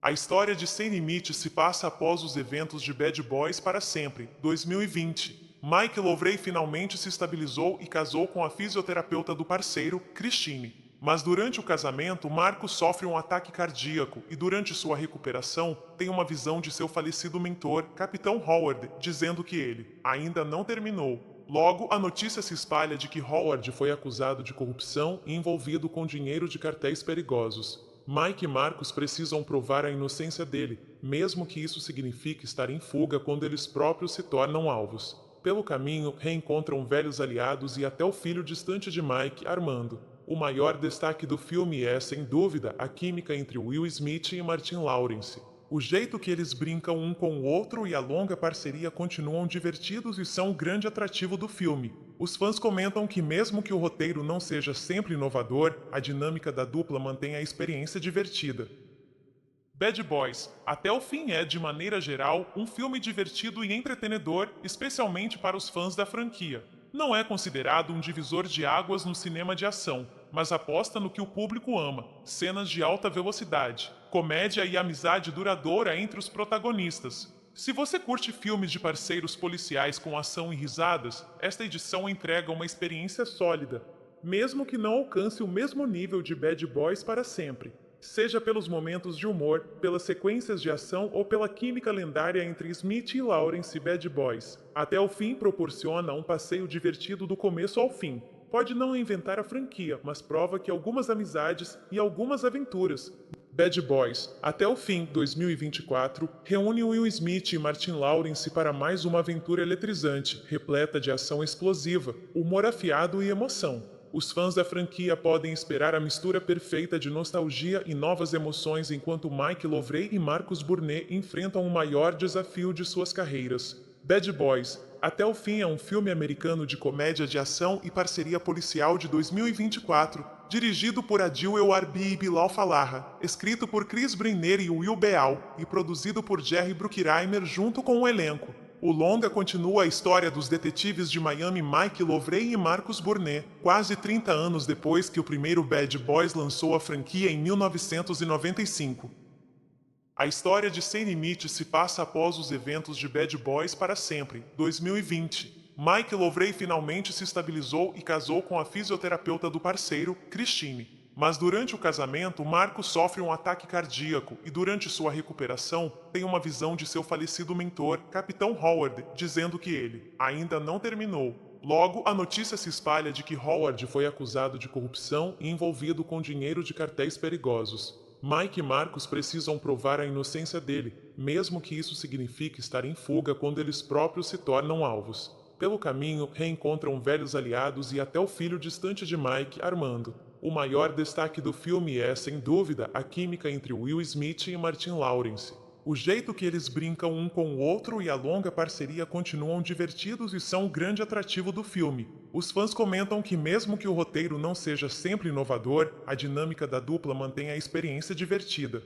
A história de Sem Limite se passa após os eventos de Bad Boys para sempre, 2020. Mike Lovray finalmente se estabilizou e casou com a fisioterapeuta do parceiro, Christine. Mas durante o casamento, Marcos sofre um ataque cardíaco e durante sua recuperação tem uma visão de seu falecido mentor, Capitão Howard, dizendo que ele ainda não terminou. Logo, a notícia se espalha de que Howard foi acusado de corrupção e envolvido com dinheiro de cartéis perigosos. Mike e Marcos precisam provar a inocência dele, mesmo que isso signifique estar em fuga quando eles próprios se tornam alvos. Pelo caminho, reencontram velhos aliados e até o filho distante de Mike, Armando. O maior destaque do filme é, sem dúvida, a química entre Will Smith e Martin Lawrence. O jeito que eles brincam um com o outro e a longa parceria continuam divertidos e são o grande atrativo do filme. Os fãs comentam que mesmo que o roteiro não seja sempre inovador, a dinâmica da dupla mantém a experiência divertida. Bad Boys, até o fim é, de maneira geral, um filme divertido e entretenedor, especialmente para os fãs da franquia. Não é considerado um divisor de águas no cinema de ação, mas aposta no que o público ama: cenas de alta velocidade, comédia e amizade duradoura entre os protagonistas. Se você curte filmes de parceiros policiais com ação e risadas, esta edição entrega uma experiência sólida, mesmo que não alcance o mesmo nível de Bad Boys para sempre. Seja pelos momentos de humor, pelas sequências de ação ou pela química lendária entre Smith e Lawrence Bad Boys, até o fim proporciona um passeio divertido do começo ao fim. Pode não inventar a franquia, mas prova que algumas amizades e algumas aventuras. Bad Boys, até o fim 2024, reúne Will Smith e Martin Lawrence para mais uma aventura eletrizante, repleta de ação explosiva, humor afiado e emoção. Os fãs da franquia podem esperar a mistura perfeita de nostalgia e novas emoções enquanto Mike Lovray e Marcus Burnett enfrentam o maior desafio de suas carreiras. Bad Boys, até o fim é um filme americano de comédia de ação e parceria policial de 2024, dirigido por Adil El-Arbi e Bilal Fallah, escrito por Chris Brenner e Will Beal e produzido por Jerry Bruckheimer junto com o elenco. O longa continua a história dos detetives de Miami Mike Lovray e Marcus Burnett, quase 30 anos depois que o primeiro Bad Boys lançou a franquia em 1995. A história de Sem Limite se passa após os eventos de Bad Boys para sempre, 2020. Mike Lovray finalmente se estabilizou e casou com a fisioterapeuta do parceiro, Christine. Mas durante o casamento, Marcos sofre um ataque cardíaco e durante sua recuperação tem uma visão de seu falecido mentor, Capitão Howard, dizendo que ele ainda não terminou. Logo, a notícia se espalha de que Howard foi acusado de corrupção e envolvido com dinheiro de cartéis perigosos. Mike e Marcos precisam provar a inocência dele, mesmo que isso signifique estar em fuga quando eles próprios se tornam alvos. Pelo caminho, reencontram velhos aliados e até o filho distante de Mike, Armando. O maior destaque do filme é, sem dúvida, a química entre Will Smith e Martin Lawrence. O jeito que eles brincam um com o outro e a longa parceria continuam divertidos e são o grande atrativo do filme. Os fãs comentam que mesmo que o roteiro não seja sempre inovador, a dinâmica da dupla mantém a experiência divertida.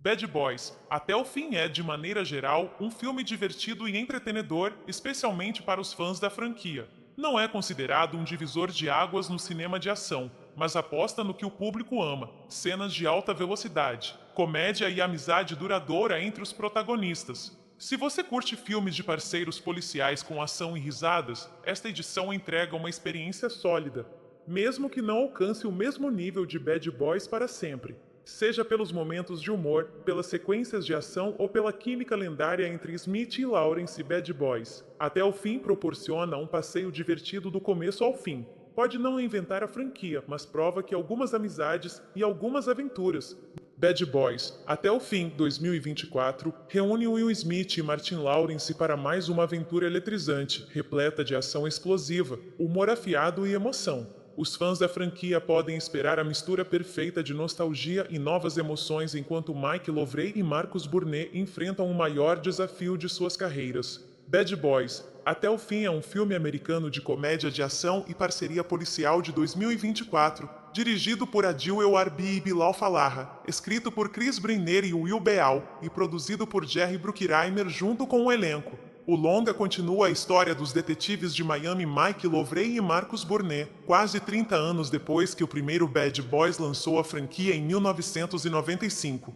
Bad Boys, até o fim é, de maneira geral, um filme divertido e entretenedor, especialmente para os fãs da franquia. Não é considerado um divisor de águas no cinema de ação, mas aposta no que o público ama: cenas de alta velocidade, comédia e amizade duradoura entre os protagonistas. Se você curte filmes de parceiros policiais com ação e risadas, esta edição entrega uma experiência sólida, mesmo que não alcance o mesmo nível de Bad Boys para sempre, seja pelos momentos de humor, pelas sequências de ação ou pela química lendária entre Smith e Lawrence e Bad Boys. Até o fim proporciona um passeio divertido do começo ao fim. Pode não inventar a franquia, mas prova que algumas amizades e algumas aventuras. Bad Boys, até o fim, 2024, reúne Will Smith e Martin Lawrence para mais uma aventura eletrizante, repleta de ação explosiva, humor afiado e emoção. Os fãs da franquia podem esperar a mistura perfeita de nostalgia e novas emoções enquanto Mike Lovray e Marcus Burnett enfrentam o maior desafio de suas carreiras. Bad Boys, até o fim é um filme americano de comédia de ação e parceria policial de 2024, dirigido por Adil El-Arbi e Bilal Fallah, escrito por Chris Brenner e Will Beal e produzido por Jerry Bruckheimer junto com o elenco. O longa continua a história dos detetives de Miami Mike Lovray e Marcus Burnett, quase 30 anos depois que o primeiro Bad Boys lançou a franquia em 1995.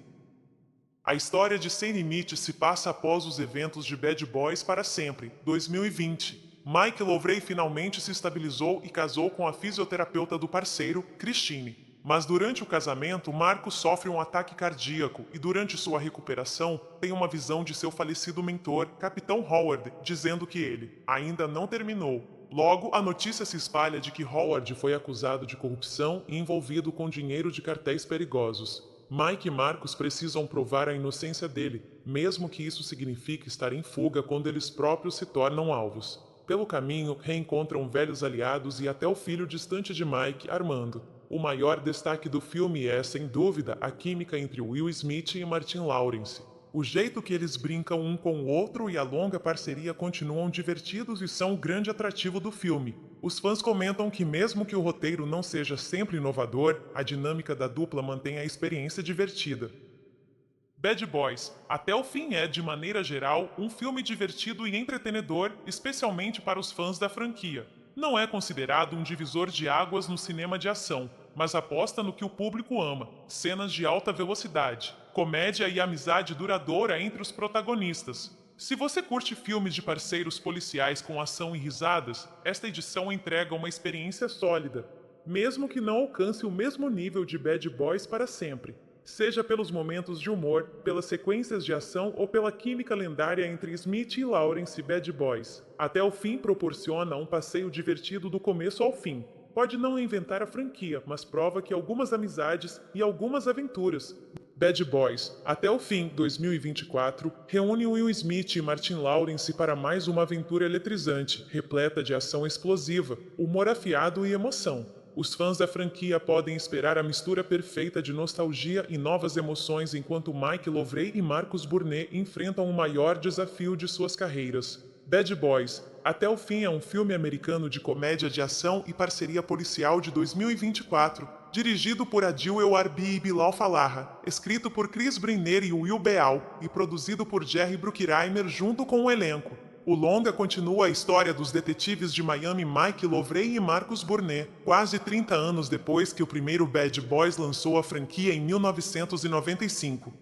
A história de Sem Limite se passa após os eventos de Bad Boys para sempre, 2020. Mike Lovray finalmente se estabilizou e casou com a fisioterapeuta do parceiro, Christine. Mas durante o casamento, Marcos sofre um ataque cardíaco e durante sua recuperação tem uma visão de seu falecido mentor, Capitão Howard, dizendo que ele ainda não terminou. Logo, a notícia se espalha de que Howard foi acusado de corrupção e envolvido com dinheiro de cartéis perigosos. Mike e Marcos precisam provar a inocência dele, mesmo que isso signifique estar em fuga quando eles próprios se tornam alvos. Pelo caminho, reencontram velhos aliados e até o filho distante de Mike, Armando. O maior destaque do filme é, sem dúvida, a química entre Will Smith e Martin Lawrence. O jeito que eles brincam um com o outro e a longa parceria continuam divertidos e são o grande atrativo do filme. Os fãs comentam que mesmo que o roteiro não seja sempre inovador, a dinâmica da dupla mantém a experiência divertida. Bad Boys, até o fim é, de maneira geral, um filme divertido e entretenedor, especialmente para os fãs da franquia. Não é considerado um divisor de águas no cinema de ação, mas aposta no que o público ama: cenas de alta velocidade, comédia e amizade duradoura entre os protagonistas. Se você curte filmes de parceiros policiais com ação e risadas, esta edição entrega uma experiência sólida, mesmo que não alcance o mesmo nível de Bad Boys para sempre, seja pelos momentos de humor, pelas sequências de ação ou pela química lendária entre Smith e Lawrence e Bad Boys. Até o fim proporciona um passeio divertido do começo ao fim. Pode não inventar a franquia, mas prova que algumas amizades e algumas aventuras. Bad Boys, até o fim, 2024, reúne Will Smith e Martin Lawrence para mais uma aventura eletrizante, repleta de ação explosiva, humor afiado e emoção. Os fãs da franquia podem esperar a mistura perfeita de nostalgia e novas emoções enquanto Mike Lovray e Marcus Burnett enfrentam o maior desafio de suas carreiras. Bad Boys, até o fim é um filme americano de comédia de ação e parceria policial de 2024, dirigido por Adil El-Arbi e Bilal Fallah, escrito por Chris Brenner e Will Beal e produzido por Jerry Bruckheimer junto com o elenco. O longa continua a história dos detetives de Miami Mike Lovray e Marcus Burnett, quase 30 anos depois que o primeiro Bad Boys lançou a franquia em 1995.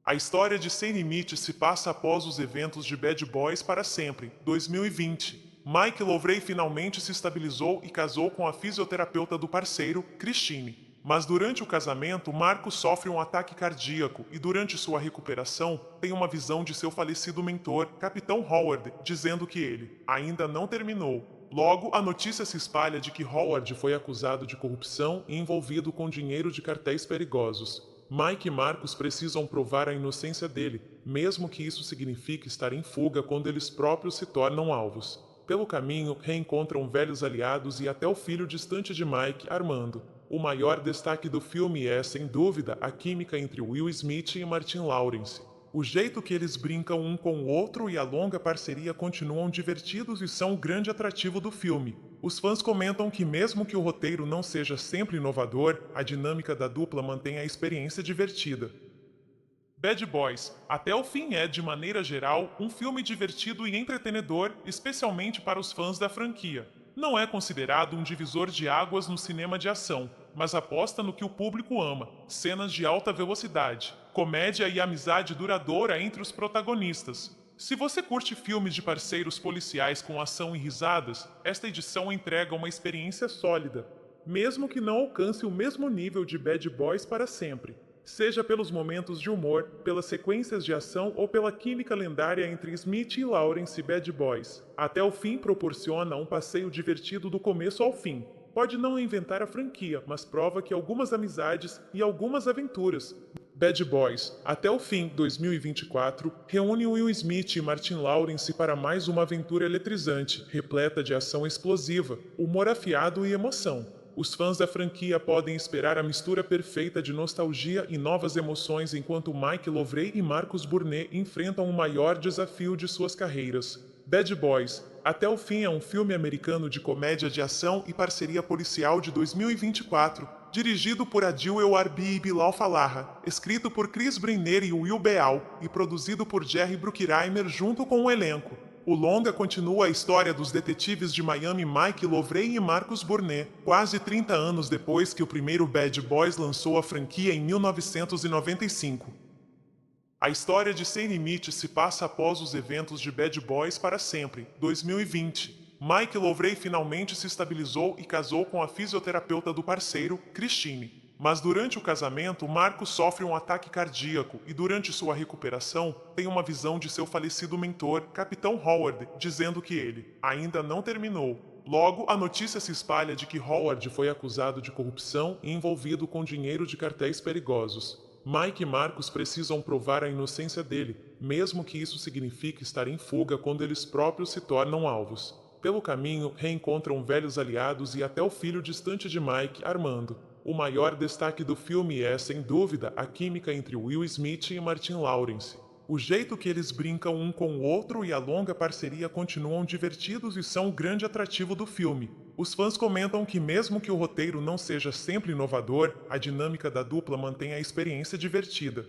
A história de Sem Limite se passa após os eventos de Bad Boys para sempre, 2020. Mike Lovray finalmente se estabilizou e casou com a fisioterapeuta do parceiro, Christine. Mas durante o casamento, Marcos sofre um ataque cardíaco e durante sua recuperação tem uma visão de seu falecido mentor, Capitão Howard, dizendo que ele ainda não terminou. Logo, a notícia se espalha de que Howard foi acusado de corrupção e envolvido com dinheiro de cartéis perigosos. Mike e Marcos precisam provar a inocência dele, mesmo que isso signifique estar em fuga quando eles próprios se tornam alvos. Pelo caminho, reencontram velhos aliados e até o filho distante de Mike, Armando. O maior destaque do filme é, sem dúvida, a química entre Will Smith e Martin Lawrence. O jeito que eles brincam um com o outro e a longa parceria continuam divertidos e são o grande atrativo do filme. Os fãs comentam que mesmo que o roteiro não seja sempre inovador, a dinâmica da dupla mantém a experiência divertida. Bad Boys, até o fim é, de maneira geral, um filme divertido e entretenedor, especialmente para os fãs da franquia. Não é considerado um divisor de águas no cinema de ação, mas aposta no que o público ama: cenas de alta velocidade, comédia e amizade duradoura entre os protagonistas. Se você curte filmes de parceiros policiais com ação e risadas, esta edição entrega uma experiência sólida, mesmo que não alcance o mesmo nível de Bad Boys para sempre. Seja pelos momentos de humor, pelas sequências de ação ou pela química lendária entre Smith e Lawrence Bad Boys. Até o fim proporciona um passeio divertido do começo ao fim. Pode não inventar a franquia, mas prova que algumas amizades e algumas aventuras. Bad Boys, até o fim 2024, reúne Will Smith e Martin Lawrence para mais uma aventura eletrizante, repleta de ação explosiva, humor afiado e emoção. Os fãs da franquia podem esperar a mistura perfeita de nostalgia e novas emoções enquanto Mike Lovray e Marcus Burnett enfrentam o maior desafio de suas carreiras. Bad Boys, até o fim é um filme americano de comédia de ação e parceria policial de 2024, dirigido por Adil El-Arbi e Bilal Fallah, escrito por Chris Brenner e Will Beal e produzido por Jerry Bruckheimer junto com o elenco. O longa continua a história dos detetives de Miami Mike Lovray e Marcus Burnett, quase 30 anos depois que o primeiro Bad Boys lançou a franquia em 1995. A história de Sem Limite se passa após os eventos de Bad Boys para sempre, 2020. Mike Lovray finalmente se estabilizou e casou com a fisioterapeuta do parceiro, Christine. Mas durante o casamento, Marcos sofre um ataque cardíaco e durante sua recuperação tem uma visão de seu falecido mentor, Capitão Howard, dizendo que ele ainda não terminou. Logo, a notícia se espalha de que Howard foi acusado de corrupção e envolvido com dinheiro de cartéis perigosos. Mike e Marcos precisam provar a inocência dele, mesmo que isso signifique estar em fuga quando eles próprios se tornam alvos. Pelo caminho, reencontram velhos aliados e até o filho distante de Mike, Armando. O maior destaque do filme é, sem dúvida, a química entre Will Smith e Martin Lawrence. O jeito que eles brincam um com o outro e a longa parceria continuam divertidos e são o grande atrativo do filme. Os fãs comentam que mesmo que o roteiro não seja sempre inovador, a dinâmica da dupla mantém a experiência divertida.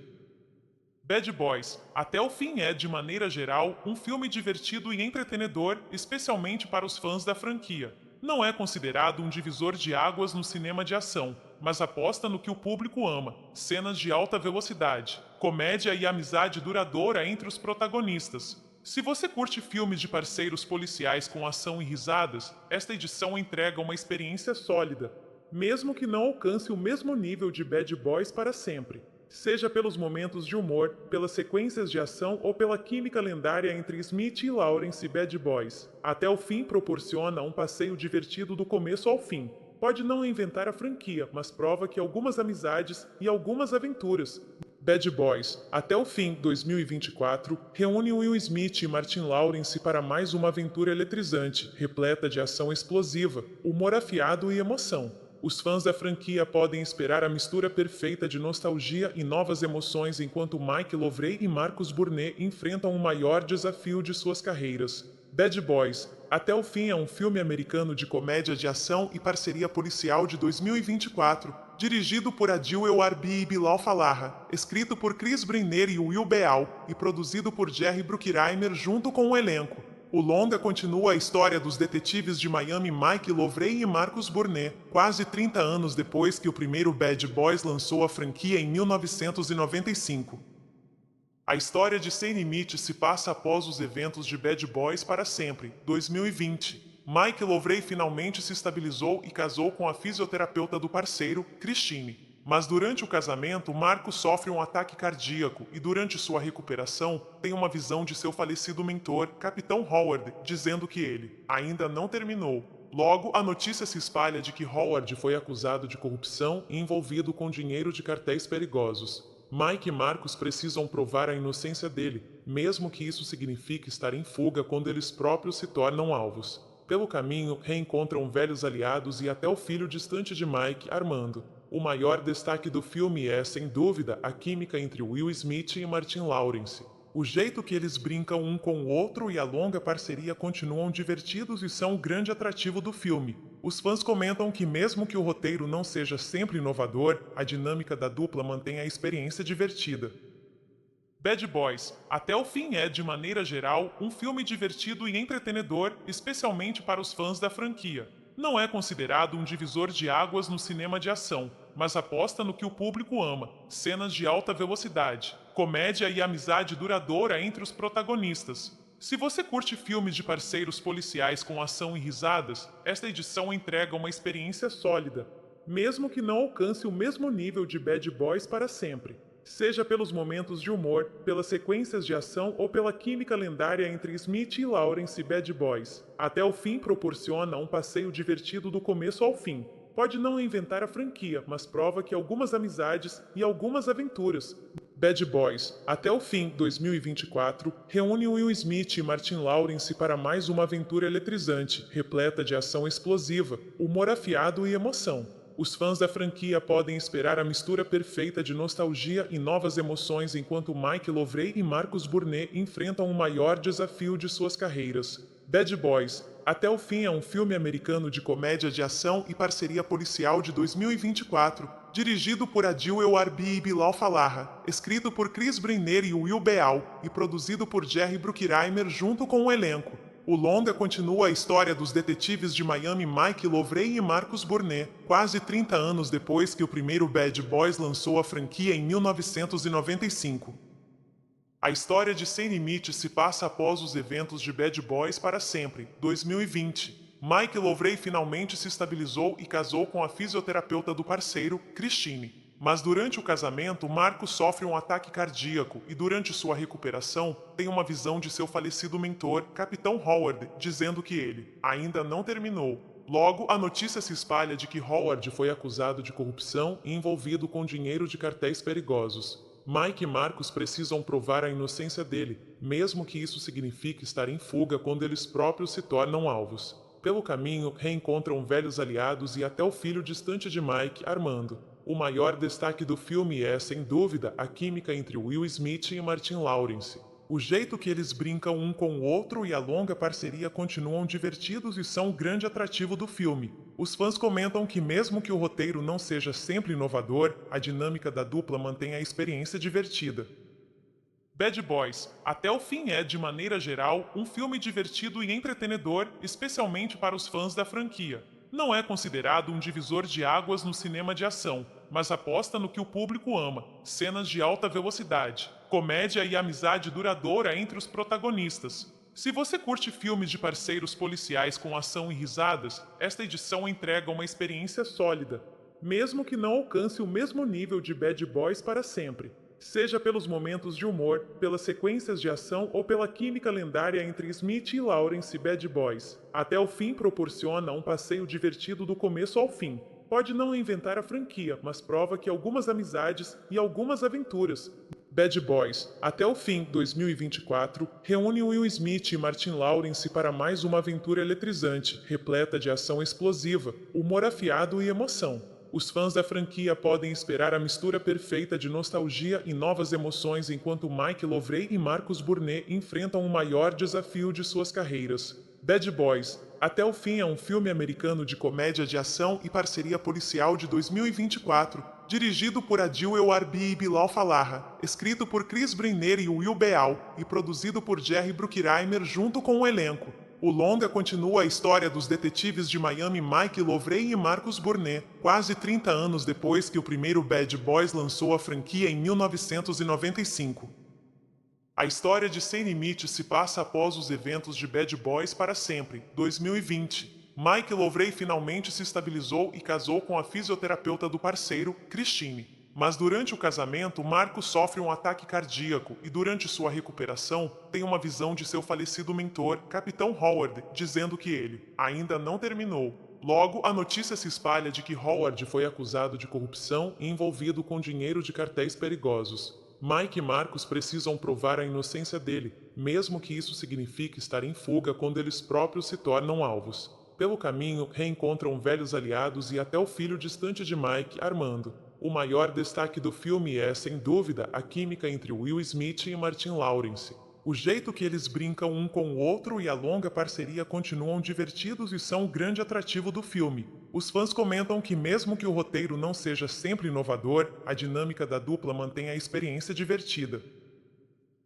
Bad Boys, até o fim é, de maneira geral, um filme divertido e entretenedor, especialmente para os fãs da franquia. Não é considerado um divisor de águas no cinema de ação, mas aposta no que o público ama: cenas de alta velocidade, comédia e amizade duradoura entre os protagonistas. Se você curte filmes de parceiros policiais com ação e risadas, esta edição entrega uma experiência sólida, mesmo que não alcance o mesmo nível de Bad Boys para sempre. Seja pelos momentos de humor, pelas sequências de ação ou pela química lendária entre Smith e Lawrence Bad Boys. Até o fim proporciona um passeio divertido do começo ao fim. Pode não inventar a franquia, mas prova que algumas amizades e algumas aventuras. Bad Boys, até o fim 2024, reúne Will Smith e Martin Lawrence para mais uma aventura eletrizante, repleta de ação explosiva, humor afiado e emoção. Os fãs da franquia podem esperar a mistura perfeita de nostalgia e novas emoções enquanto Mike Lovray e Marcus Burnett enfrentam o maior desafio de suas carreiras. Bad Boys, até o fim é um filme americano de comédia de ação e parceria policial de 2024, dirigido por Adil El-Arbi e Bilal Fallah, escrito por Chris Brenner e Will Beal e produzido por Jerry Bruckheimer junto com o elenco. O longa continua a história dos detetives de Miami Mike Lovray e Marcus Burnett, quase 30 anos depois que o primeiro Bad Boys lançou a franquia em 1995. A história de Sem Limite se passa após os eventos de Bad Boys para sempre, 2020. Mike Lovray finalmente se estabilizou e casou com a fisioterapeuta do parceiro, Christine. Mas durante o casamento, Marcos sofre um ataque cardíaco e durante sua recuperação tem uma visão de seu falecido mentor, Capitão Howard, dizendo que ele ainda não terminou. Logo, a notícia se espalha de que Howard foi acusado de corrupção e envolvido com dinheiro de cartéis perigosos. Mike e Marcos precisam provar a inocência dele, mesmo que isso signifique estar em fuga quando eles próprios se tornam alvos. Pelo caminho, reencontram velhos aliados e até o filho distante de Mike, Armando. O maior destaque do filme é, sem dúvida, a química entre Will Smith e Martin Lawrence. O jeito que eles brincam um com o outro e a longa parceria continuam divertidos e são o grande atrativo do filme. Os fãs comentam que mesmo que o roteiro não seja sempre inovador, a dinâmica da dupla mantém a experiência divertida. Bad Boys, até o fim é, de maneira geral, um filme divertido e entretenedor, especialmente para os fãs da franquia. Não é considerado um divisor de águas no cinema de ação, mas aposta no que o público ama: cenas de alta velocidade, comédia e amizade duradoura entre os protagonistas. Se você curte filmes de parceiros policiais com ação e risadas, esta edição entrega uma experiência sólida, mesmo que não alcance o mesmo nível de Bad Boys para sempre. Seja pelos momentos de humor, pelas sequências de ação ou pela química lendária entre Smith e Lawrence Bad Boys. Até o fim proporciona um passeio divertido do começo ao fim. Pode não inventar a franquia, mas prova que algumas amizades e algumas aventuras. Bad Boys, até o fim, 2024, reúne Will Smith e Martin Lawrence para mais uma aventura eletrizante, repleta de ação explosiva, humor afiado e emoção. Os fãs da franquia podem esperar a mistura perfeita de nostalgia e novas emoções enquanto Mike Lovray e Marcus Burnett enfrentam o maior desafio de suas carreiras. Bad Boys, até o fim é um filme americano de comédia de ação e parceria policial de 2024, dirigido por Adil El-Arbi e Bilal Fallah, escrito por Chris Brenner e Will Beal e produzido por Jerry Bruckheimer junto com o elenco. O longa continua a história dos detetives de Miami Mike Lovray e Marcus Burnett, quase 30 anos depois que o primeiro Bad Boys lançou a franquia em 1995. A história de Sem Limite se passa após os eventos de Bad Boys para sempre, 2020. Mike Lovray finalmente se estabilizou e casou com a fisioterapeuta do parceiro, Christine. Mas durante o casamento, Marcos sofre um ataque cardíaco e durante sua recuperação tem uma visão de seu falecido mentor, Capitão Howard, dizendo que ele ainda não terminou. Logo, a notícia se espalha de que Howard foi acusado de corrupção e envolvido com dinheiro de cartéis perigosos. Mike e Marcos precisam provar a inocência dele, mesmo que isso signifique estar em fuga quando eles próprios se tornam alvos. Pelo caminho, reencontram velhos aliados e até o filho distante de Mike, Armando. O maior destaque do filme é, sem dúvida, a química entre Will Smith e Martin Lawrence. O jeito que eles brincam um com o outro e a longa parceria continuam divertidos e são o grande atrativo do filme. Os fãs comentam que mesmo que o roteiro não seja sempre inovador, a dinâmica da dupla mantém a experiência divertida. Bad Boys, até o fim é, de maneira geral, um filme divertido e entretenedor, especialmente para os fãs da franquia. Não é considerado um divisor de águas no cinema de ação, mas aposta no que o público ama: cenas de alta velocidade, comédia e amizade duradoura entre os protagonistas. Se você curte filmes de parceiros policiais com ação e risadas, esta edição entrega uma experiência sólida, mesmo que não alcance o mesmo nível de Bad Boys para sempre. Seja pelos momentos de humor, pelas sequências de ação ou pela química lendária entre Smith e Lawrence Bad Boys. Até o fim proporciona um passeio divertido do começo ao fim. Pode não inventar a franquia, mas prova que algumas amizades e algumas aventuras. Bad Boys, até o fim, 2024, reúne Will Smith e Martin Lawrence para mais uma aventura eletrizante, repleta de ação explosiva, humor afiado e emoção. Os fãs da franquia podem esperar a mistura perfeita de nostalgia e novas emoções enquanto Mike Lovray e Marcus Burnett enfrentam o maior desafio de suas carreiras. Bad Boys, até o fim é um filme americano de comédia de ação e parceria policial de 2024, dirigido por Adil El-Arbi e Bilal Fallah, escrito por Chris Brenner e Will Beal e produzido por Jerry Bruckheimer junto com o elenco. O longa continua a história dos detetives de Miami Mike Lovray e Marcus Burnett, quase 30 anos depois que o primeiro Bad Boys lançou a franquia em 1995. A história de Sem Limite se passa após os eventos de Bad Boys para sempre, 2020. Mike Lovray finalmente se estabilizou e casou com a fisioterapeuta do parceiro, Christine. Mas durante o casamento, Marcos sofre um ataque cardíaco e durante sua recuperação tem uma visão de seu falecido mentor, Capitão Howard, dizendo que ele ainda não terminou. Logo, a notícia se espalha de que Howard foi acusado de corrupção e envolvido com dinheiro de cartéis perigosos. Mike e Marcos precisam provar a inocência dele, mesmo que isso signifique estar em fuga quando eles próprios se tornam alvos. Pelo caminho, reencontram velhos aliados e até o filho distante de Mike, Armando. O maior destaque do filme é, sem dúvida, a química entre Will Smith e Martin Lawrence. O jeito que eles brincam um com o outro e a longa parceria continuam divertidos e são o grande atrativo do filme. Os fãs comentam que mesmo que o roteiro não seja sempre inovador, a dinâmica da dupla mantém a experiência divertida.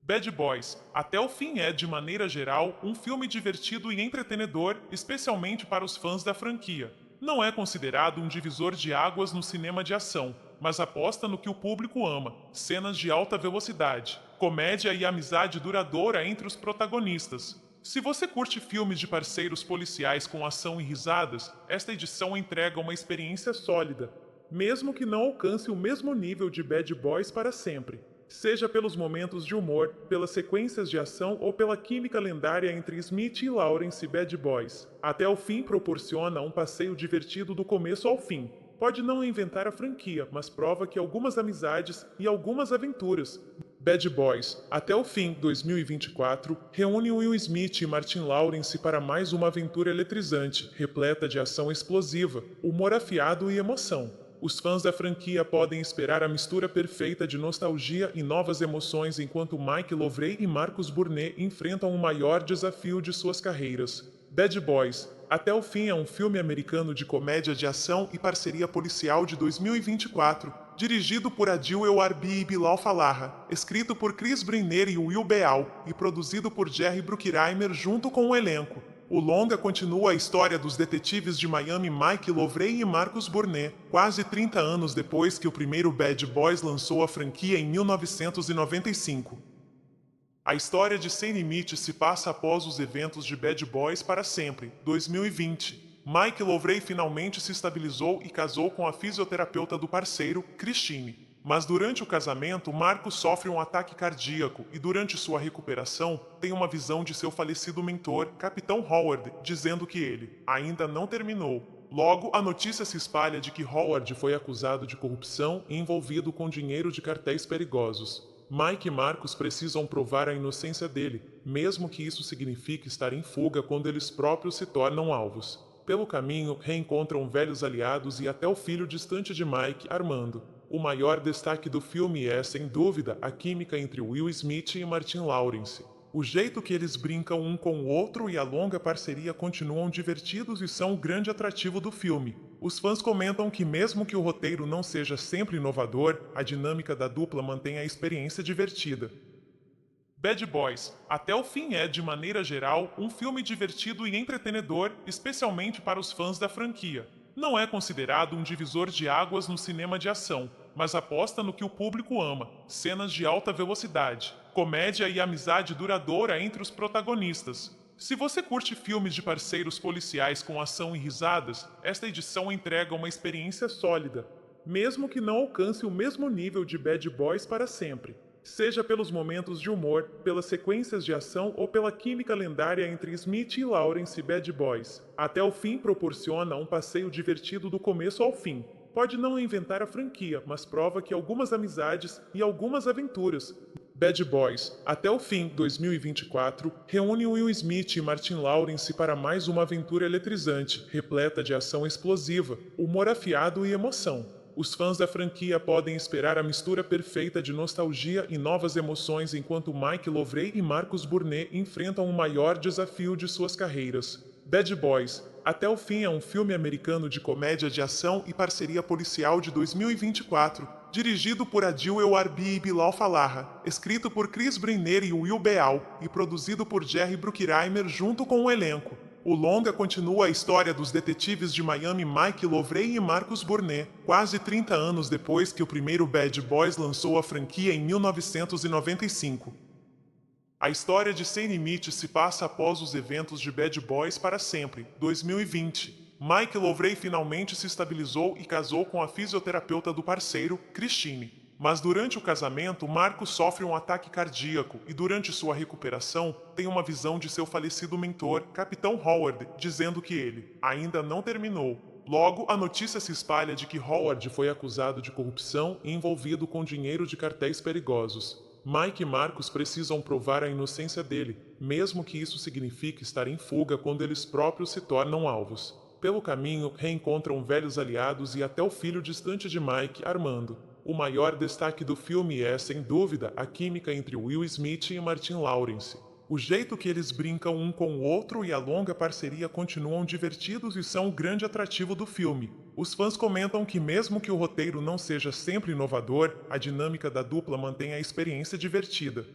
Bad Boys, até o fim é, de maneira geral, um filme divertido e entretenedor, especialmente para os fãs da franquia. Não é considerado um divisor de águas no cinema de ação, mas aposta no que o público ama: cenas de alta velocidade, comédia e amizade duradoura entre os protagonistas. Se você curte filmes de parceiros policiais com ação e risadas, esta edição entrega uma experiência sólida, mesmo que não alcance o mesmo nível de Bad Boys para sempre. Seja pelos momentos de humor, pelas sequências de ação ou pela química lendária entre Smith e Lawrence Bad Boys. Até o fim proporciona um passeio divertido do começo ao fim. Pode não inventar a franquia, mas prova que algumas amizades e algumas aventuras. Bad Boys, até o fim, 2024, reúne Will Smith e Martin Lawrence para mais uma aventura eletrizante, repleta de ação explosiva, humor afiado e emoção. Os fãs da franquia podem esperar a mistura perfeita de nostalgia e novas emoções enquanto Mike Lovray e Marcus Burnett enfrentam o maior desafio de suas carreiras. Bad Boys, até o fim, é um filme americano de comédia de ação e parceria policial de 2024, dirigido por Adil El-Arbi e Bilal Fallah, escrito por Chris Brenner e Will Beal e produzido por Jerry Bruckheimer junto com o elenco. O longa continua a história dos detetives de Miami Mike Lovray e Marcus Burnett, quase 30 anos depois que o primeiro Bad Boys lançou a franquia em 1995. A história de Sem Limite se passa após os eventos de Bad Boys para sempre, 2020. Mike Lovray finalmente se estabilizou e casou com a fisioterapeuta do parceiro, Christine. Mas durante o casamento, Marcos sofre um ataque cardíaco e durante sua recuperação, tem uma visão de seu falecido mentor, Capitão Howard, dizendo que ele ainda não terminou. Logo, a notícia se espalha de que Howard foi acusado de corrupção e envolvido com dinheiro de cartéis perigosos. Mike e Marcos precisam provar a inocência dele, mesmo que isso signifique estar em fuga quando eles próprios se tornam alvos. Pelo caminho, reencontram velhos aliados e até o filho distante de Mike, Armando. O maior destaque do filme é, sem dúvida, a química entre Will Smith e Martin Lawrence. O jeito que eles brincam um com o outro e a longa parceria continuam divertidos e são o grande atrativo do filme. Os fãs comentam que mesmo que o roteiro não seja sempre inovador, a dinâmica da dupla mantém a experiência divertida. Bad Boys, até o fim é, de maneira geral, um filme divertido e entretenedor, especialmente para os fãs da franquia. Não é considerado um divisor de águas no cinema de ação, mas aposta no que o público ama: cenas de alta velocidade, comédia e amizade duradoura entre os protagonistas. Se você curte filmes de parceiros policiais com ação e risadas, esta edição entrega uma experiência sólida, mesmo que não alcance o mesmo nível de Bad Boys para sempre. Seja pelos momentos de humor, pelas sequências de ação ou pela química lendária entre Smith e Lawrence Bad Boys. Até o fim proporciona um passeio divertido do começo ao fim. Pode não inventar a franquia, mas prova que algumas amizades e algumas aventuras. Bad Boys, até o fim, 2024, reúne Will Smith e Martin Lawrence para mais uma aventura eletrizante, repleta de ação explosiva, humor afiado e emoção. Os fãs da franquia podem esperar a mistura perfeita de nostalgia e novas emoções enquanto Mike Lovray e Marcus Burnett enfrentam o maior desafio de suas carreiras. Bad Boys, até o fim, é um filme americano de comédia de ação e parceria policial de 2024, dirigido por Adil El-Arbi e Bilal Fallah, escrito por Chris Brenner e Will Beal e produzido por Jerry Bruckheimer junto com o elenco. O longa continua a história dos detetives de Miami Mike Lovray e Marcus Burnett, quase 30 anos depois que o primeiro Bad Boys lançou a franquia em 1995. A história de Sem Limite se passa após os eventos de Bad Boys para sempre, 2020. Mike Lovray finalmente se estabilizou e casou com a fisioterapeuta do parceiro, Christine. Mas durante o casamento, Marcos sofre um ataque cardíaco e durante sua recuperação, tem uma visão de seu falecido mentor, Capitão Howard, dizendo que ele ainda não terminou. Logo, a notícia se espalha de que Howard foi acusado de corrupção e envolvido com dinheiro de cartéis perigosos. Mike e Marcos precisam provar a inocência dele, mesmo que isso signifique estar em fuga quando eles próprios se tornam alvos. Pelo caminho, reencontram velhos aliados e até o filho distante de Mike, Armando. O maior destaque do filme é, sem dúvida, a química entre Will Smith e Martin Lawrence. O jeito que eles brincam um com o outro e a longa parceria continuam divertidos e são o grande atrativo do filme. Os fãs comentam que mesmo que o roteiro não seja sempre inovador, a dinâmica da dupla mantém a experiência divertida.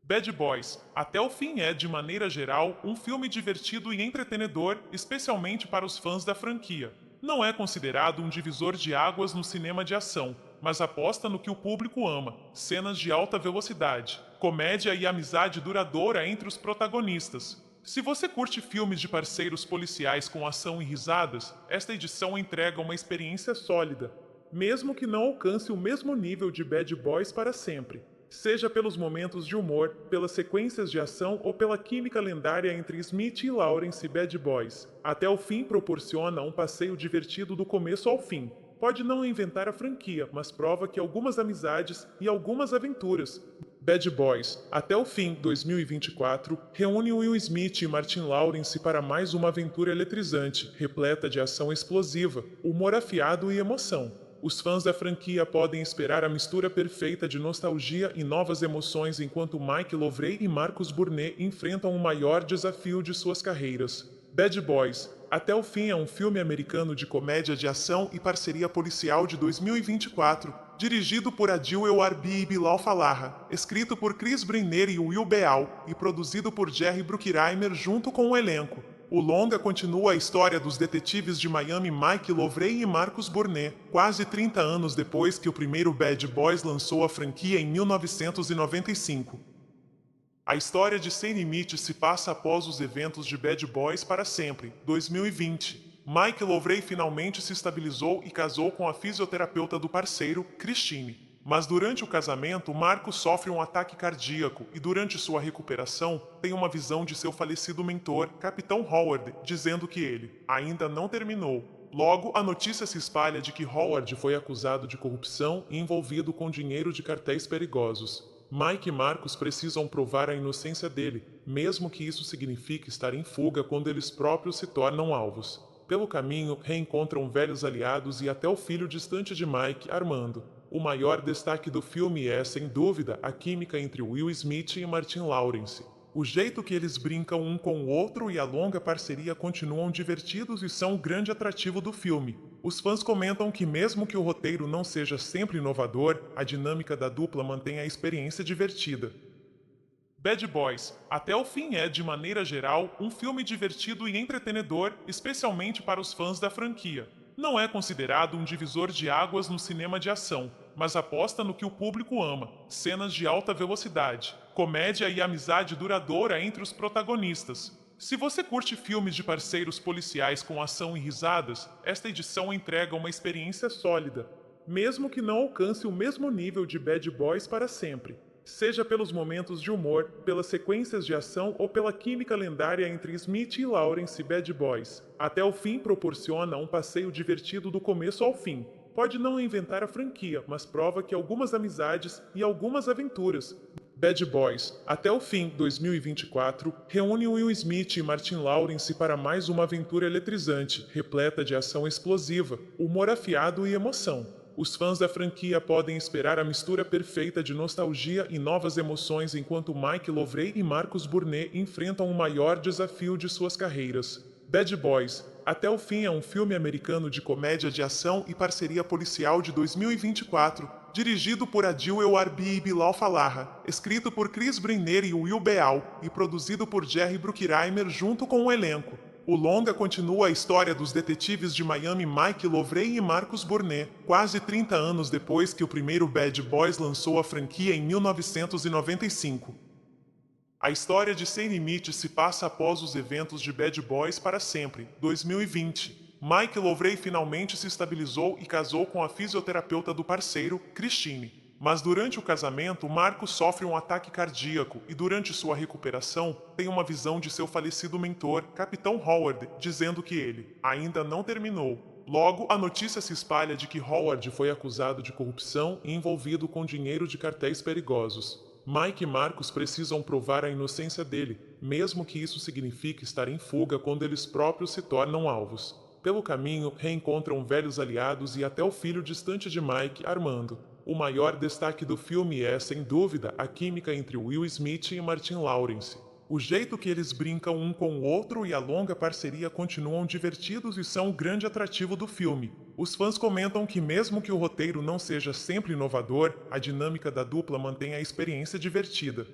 Bad Boys, até o fim é, de maneira geral, um filme divertido e entretenedor, especialmente para os fãs da franquia. Não é considerado um divisor de águas no cinema de ação, mas aposta no que o público ama: cenas de alta velocidade, comédia e amizade duradoura entre os protagonistas. Se você curte filmes de parceiros policiais com ação e risadas, esta edição entrega uma experiência sólida, mesmo que não alcance o mesmo nível de Bad Boys para sempre. Seja pelos momentos de humor, pelas sequências de ação ou pela química lendária entre Smith e Lawrence Bad Boys. Até o fim proporciona um passeio divertido do começo ao fim. Pode não inventar a franquia, mas prova que algumas amizades e algumas aventuras. Bad Boys, até o fim, 2024, reúne Will Smith e Martin Lawrence para mais uma aventura eletrizante, repleta de ação explosiva, humor afiado e emoção. Os fãs da franquia podem esperar a mistura perfeita de nostalgia e novas emoções enquanto Mike Lovray e Marcus Burnett enfrentam o maior desafio de suas carreiras. Bad Boys, até o fim é um filme americano de comédia de ação e parceria policial de 2024, dirigido por Adil El-Arbi e Bilal Fallah, escrito por Chris Brenner e Will Beal e produzido por Jerry Bruckheimer junto com o elenco. O longa continua a história dos detetives de Miami Mike Lovray e Marcus Burnett, quase 30 anos depois que o primeiro Bad Boys lançou a franquia em 1995. A história de Sem Limite se passa após os eventos de Bad Boys para sempre, 2020. Mike Lovray finalmente se estabilizou e casou com a fisioterapeuta do parceiro, Christine. Mas durante o casamento, Marcos sofre um ataque cardíaco e durante sua recuperação tem uma visão de seu falecido mentor, Capitão Howard, dizendo que ele ainda não terminou. Logo, a notícia se espalha de que Howard foi acusado de corrupção e envolvido com dinheiro de cartéis perigosos. Mike e Marcos precisam provar a inocência dele, mesmo que isso signifique estar em fuga quando eles próprios se tornam alvos. Pelo caminho, reencontram velhos aliados e até o filho distante de Mike, Armando. O maior destaque do filme é, sem dúvida, a química entre Will Smith e Martin Lawrence. O jeito que eles brincam um com o outro e a longa parceria continuam divertidos e são o grande atrativo do filme. Os fãs comentam que mesmo que o roteiro não seja sempre inovador, a dinâmica da dupla mantém a experiência divertida. Bad Boys, até o fim é, de maneira geral, um filme divertido e entretenedor, especialmente para os fãs da franquia. Não é considerado um divisor de águas no cinema de ação, mas aposta no que o público ama: cenas de alta velocidade, comédia e amizade duradoura entre os protagonistas. Se você curte filmes de parceiros policiais com ação e risadas, esta edição entrega uma experiência sólida, mesmo que não alcance o mesmo nível de Bad Boys para sempre. Seja pelos momentos de humor, pelas sequências de ação ou pela química lendária entre Smith e Lawrence Bad Boys. Até o fim proporciona um passeio divertido do começo ao fim. Pode não inventar a franquia, mas prova que algumas amizades e algumas aventuras. Bad Boys, até o fim, 2024, reúne Will Smith e Martin Lawrence para mais uma aventura eletrizante, repleta de ação explosiva, humor afiado e emoção. Os fãs da franquia podem esperar a mistura perfeita de nostalgia e novas emoções enquanto Mike Lovray e Marcus Burnett enfrentam o maior desafio de suas carreiras. Bad Boys, até o fim é um filme americano de comédia de ação e parceria policial de 2024, dirigido por Adil El-Arbi e Bilal Fallah, escrito por Chris Brenner e Will Beal e produzido por Jerry Bruckheimer junto com o elenco. O longa continua a história dos detetives de Miami Mike Lovray e Marcus Burnett, quase 30 anos depois que o primeiro Bad Boys lançou a franquia em 1995. A história de Sem Limite se passa após os eventos de Bad Boys para sempre, 2020. Mike Lovray finalmente se estabilizou e casou com a fisioterapeuta do parceiro, Christine. Mas durante o casamento, Marcos sofre um ataque cardíaco e durante sua recuperação tem uma visão de seu falecido mentor, Capitão Howard, dizendo que ele ainda não terminou. Logo, a notícia se espalha de que Howard foi acusado de corrupção e envolvido com dinheiro de cartéis perigosos. Mike e Marcos precisam provar a inocência dele, mesmo que isso signifique estar em fuga quando eles próprios se tornam alvos. Pelo caminho, reencontram velhos aliados e até o filho distante de Mike, Armando. O maior destaque do filme é, sem dúvida, a química entre Will Smith e Martin Lawrence. O jeito que eles brincam um com o outro e a longa parceria continuam divertidos e são o grande atrativo do filme. Os fãs comentam que mesmo que o roteiro não seja sempre inovador, a dinâmica da dupla mantém a experiência divertida.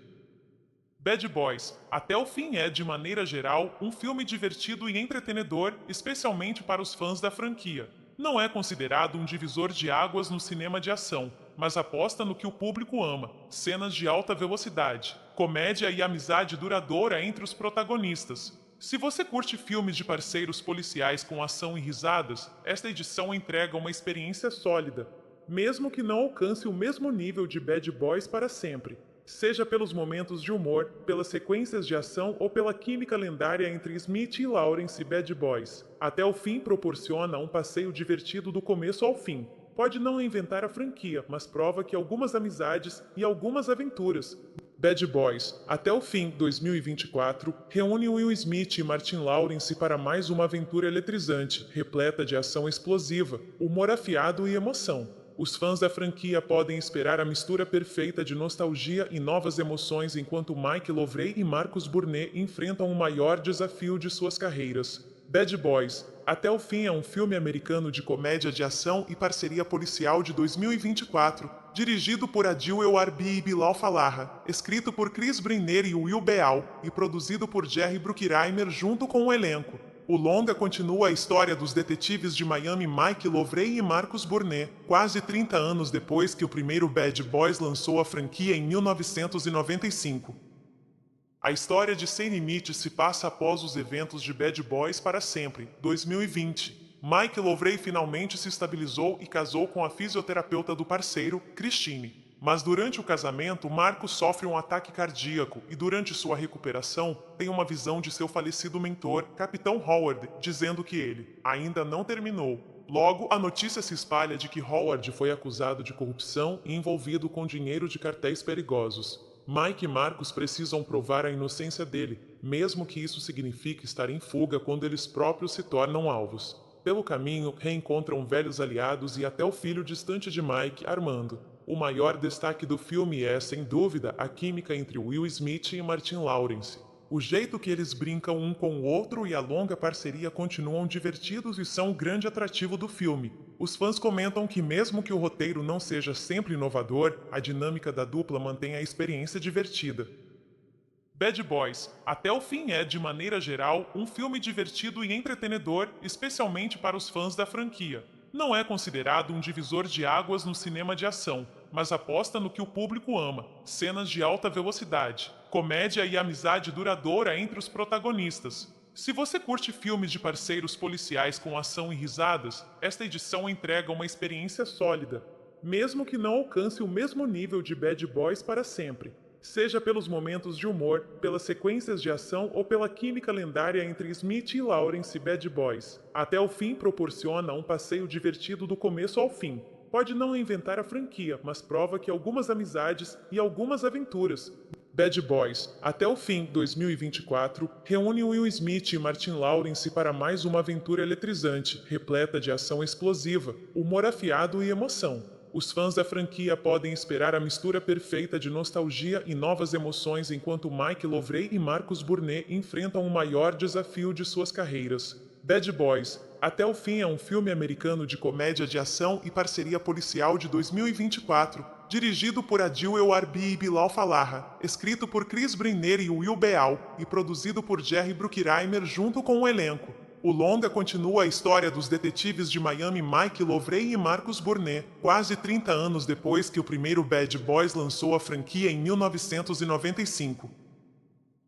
Bad Boys, até o fim é, de maneira geral, um filme divertido e entretenedor, especialmente para os fãs da franquia. Não é considerado um divisor de águas no cinema de ação, mas aposta no que o público ama: cenas de alta velocidade, comédia e amizade duradoura entre os protagonistas. Se você curte filmes de parceiros policiais com ação e risadas, esta edição entrega uma experiência sólida, mesmo que não alcance o mesmo nível de Bad Boys para sempre, seja pelos momentos de humor, pelas sequências de ação ou pela química lendária entre Smith e Lawrence e Bad Boys. Até o fim proporciona um passeio divertido do começo ao fim. Pode não inventar a franquia, mas prova que algumas amizades e algumas aventuras. Bad Boys, até o fim, 2024, reúne Will Smith e Martin Lawrence para mais uma aventura eletrizante, repleta de ação explosiva, humor afiado e emoção. Os fãs da franquia podem esperar a mistura perfeita de nostalgia e novas emoções enquanto Mike Lovray e Marcus Burnett enfrentam o maior desafio de suas carreiras. Bad Boys, até o fim, é um filme americano de comédia de ação e parceria policial de 2024, dirigido por Adil El-Arbi e Bilal Fallah, escrito por Chris Brenner e Will Beal e produzido por Jerry Bruckheimer junto com o elenco. O longa continua a história dos detetives de Miami Mike Lovray e Marcus Burnett, quase 30 anos depois que o primeiro Bad Boys lançou a franquia em 1995. A história de Sem Limite se passa após os eventos de Bad Boys para sempre, 2020. Mike Lovray finalmente se estabilizou e casou com a fisioterapeuta do parceiro, Christine. Mas durante o casamento, Marcos sofre um ataque cardíaco e durante sua recuperação tem uma visão de seu falecido mentor, Capitão Howard, dizendo que ele ainda não terminou. Logo, a notícia se espalha de que Howard foi acusado de corrupção e envolvido com dinheiro de cartéis perigosos. Mike e Marcos precisam provar a inocência dele, mesmo que isso signifique estar em fuga quando eles próprios se tornam alvos. Pelo caminho, reencontram velhos aliados e até o filho distante de Mike, Armando. O maior destaque do filme é, sem dúvida, a química entre Will Smith e Martin Lawrence. O jeito que eles brincam um com o outro e a longa parceria continuam divertidos e são o grande atrativo do filme. Os fãs comentam que mesmo que o roteiro não seja sempre inovador, a dinâmica da dupla mantém a experiência divertida. Bad Boys, até o fim é, de maneira geral, um filme divertido e entretenedor, especialmente para os fãs da franquia. Não é considerado um divisor de águas no cinema de ação, mas aposta no que o público ama: cenas de alta velocidade, comédia e amizade duradoura entre os protagonistas. Se você curte filmes de parceiros policiais com ação e risadas, esta edição entrega uma experiência sólida, mesmo que não alcance o mesmo nível de Bad Boys para sempre, seja pelos momentos de humor, pelas sequências de ação ou pela química lendária entre Smith e Lawrence e Bad Boys. Até o fim proporciona um passeio divertido do começo ao fim. Pode não inventar a franquia, mas prova que algumas amizades e algumas aventuras. Bad Boys, até o fim, 2024, reúne Will Smith e Martin Lawrence para mais uma aventura eletrizante, repleta de ação explosiva, humor afiado e emoção. Os fãs da franquia podem esperar a mistura perfeita de nostalgia e novas emoções enquanto Mike Lovray e Marcus Burnett enfrentam o maior desafio de suas carreiras. Bad Boys, até o fim, é um filme americano de comédia de ação e parceria policial de 2024, dirigido por Adil El-Arbi e Bilal Fallah, escrito por Chris Brenner e Will Beal e produzido por Jerry Bruckheimer junto com o elenco. O longa continua a história dos detetives de Miami Mike Lovray e Marcus Burnett, quase 30 anos depois que o primeiro Bad Boys lançou a franquia em 1995.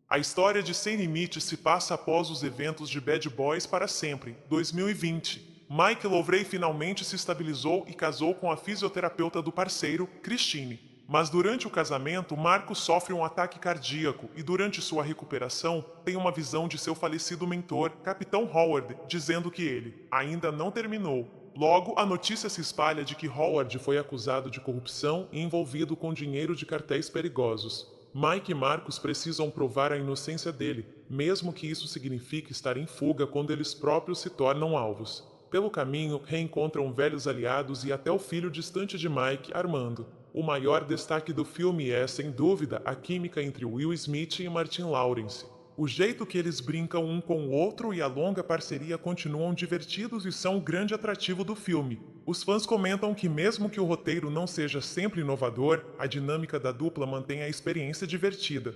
A história de Sem Limite se passa após os eventos de Bad Boys para sempre, 2020. Mike Lovray finalmente se estabilizou e casou com a fisioterapeuta do parceiro, Christine. Mas durante o casamento, Marcos sofre um ataque cardíaco e durante sua recuperação tem uma visão de seu falecido mentor, Capitão Howard, dizendo que ele ainda não terminou. Logo, a notícia se espalha de que Howard foi acusado de corrupção e envolvido com dinheiro de cartéis perigosos. Mike e Marcos precisam provar a inocência dele, mesmo que isso signifique estar em fuga quando eles próprios se tornam alvos. Pelo caminho, reencontram velhos aliados e até o filho distante de Mike, Armando. O maior destaque do filme é, sem dúvida, a química entre Will Smith e Martin Lawrence. O jeito que eles brincam um com o outro e a longa parceria continuam divertidos e são o grande atrativo do filme. Os fãs comentam que mesmo que o roteiro não seja sempre inovador, a dinâmica da dupla mantém a experiência divertida.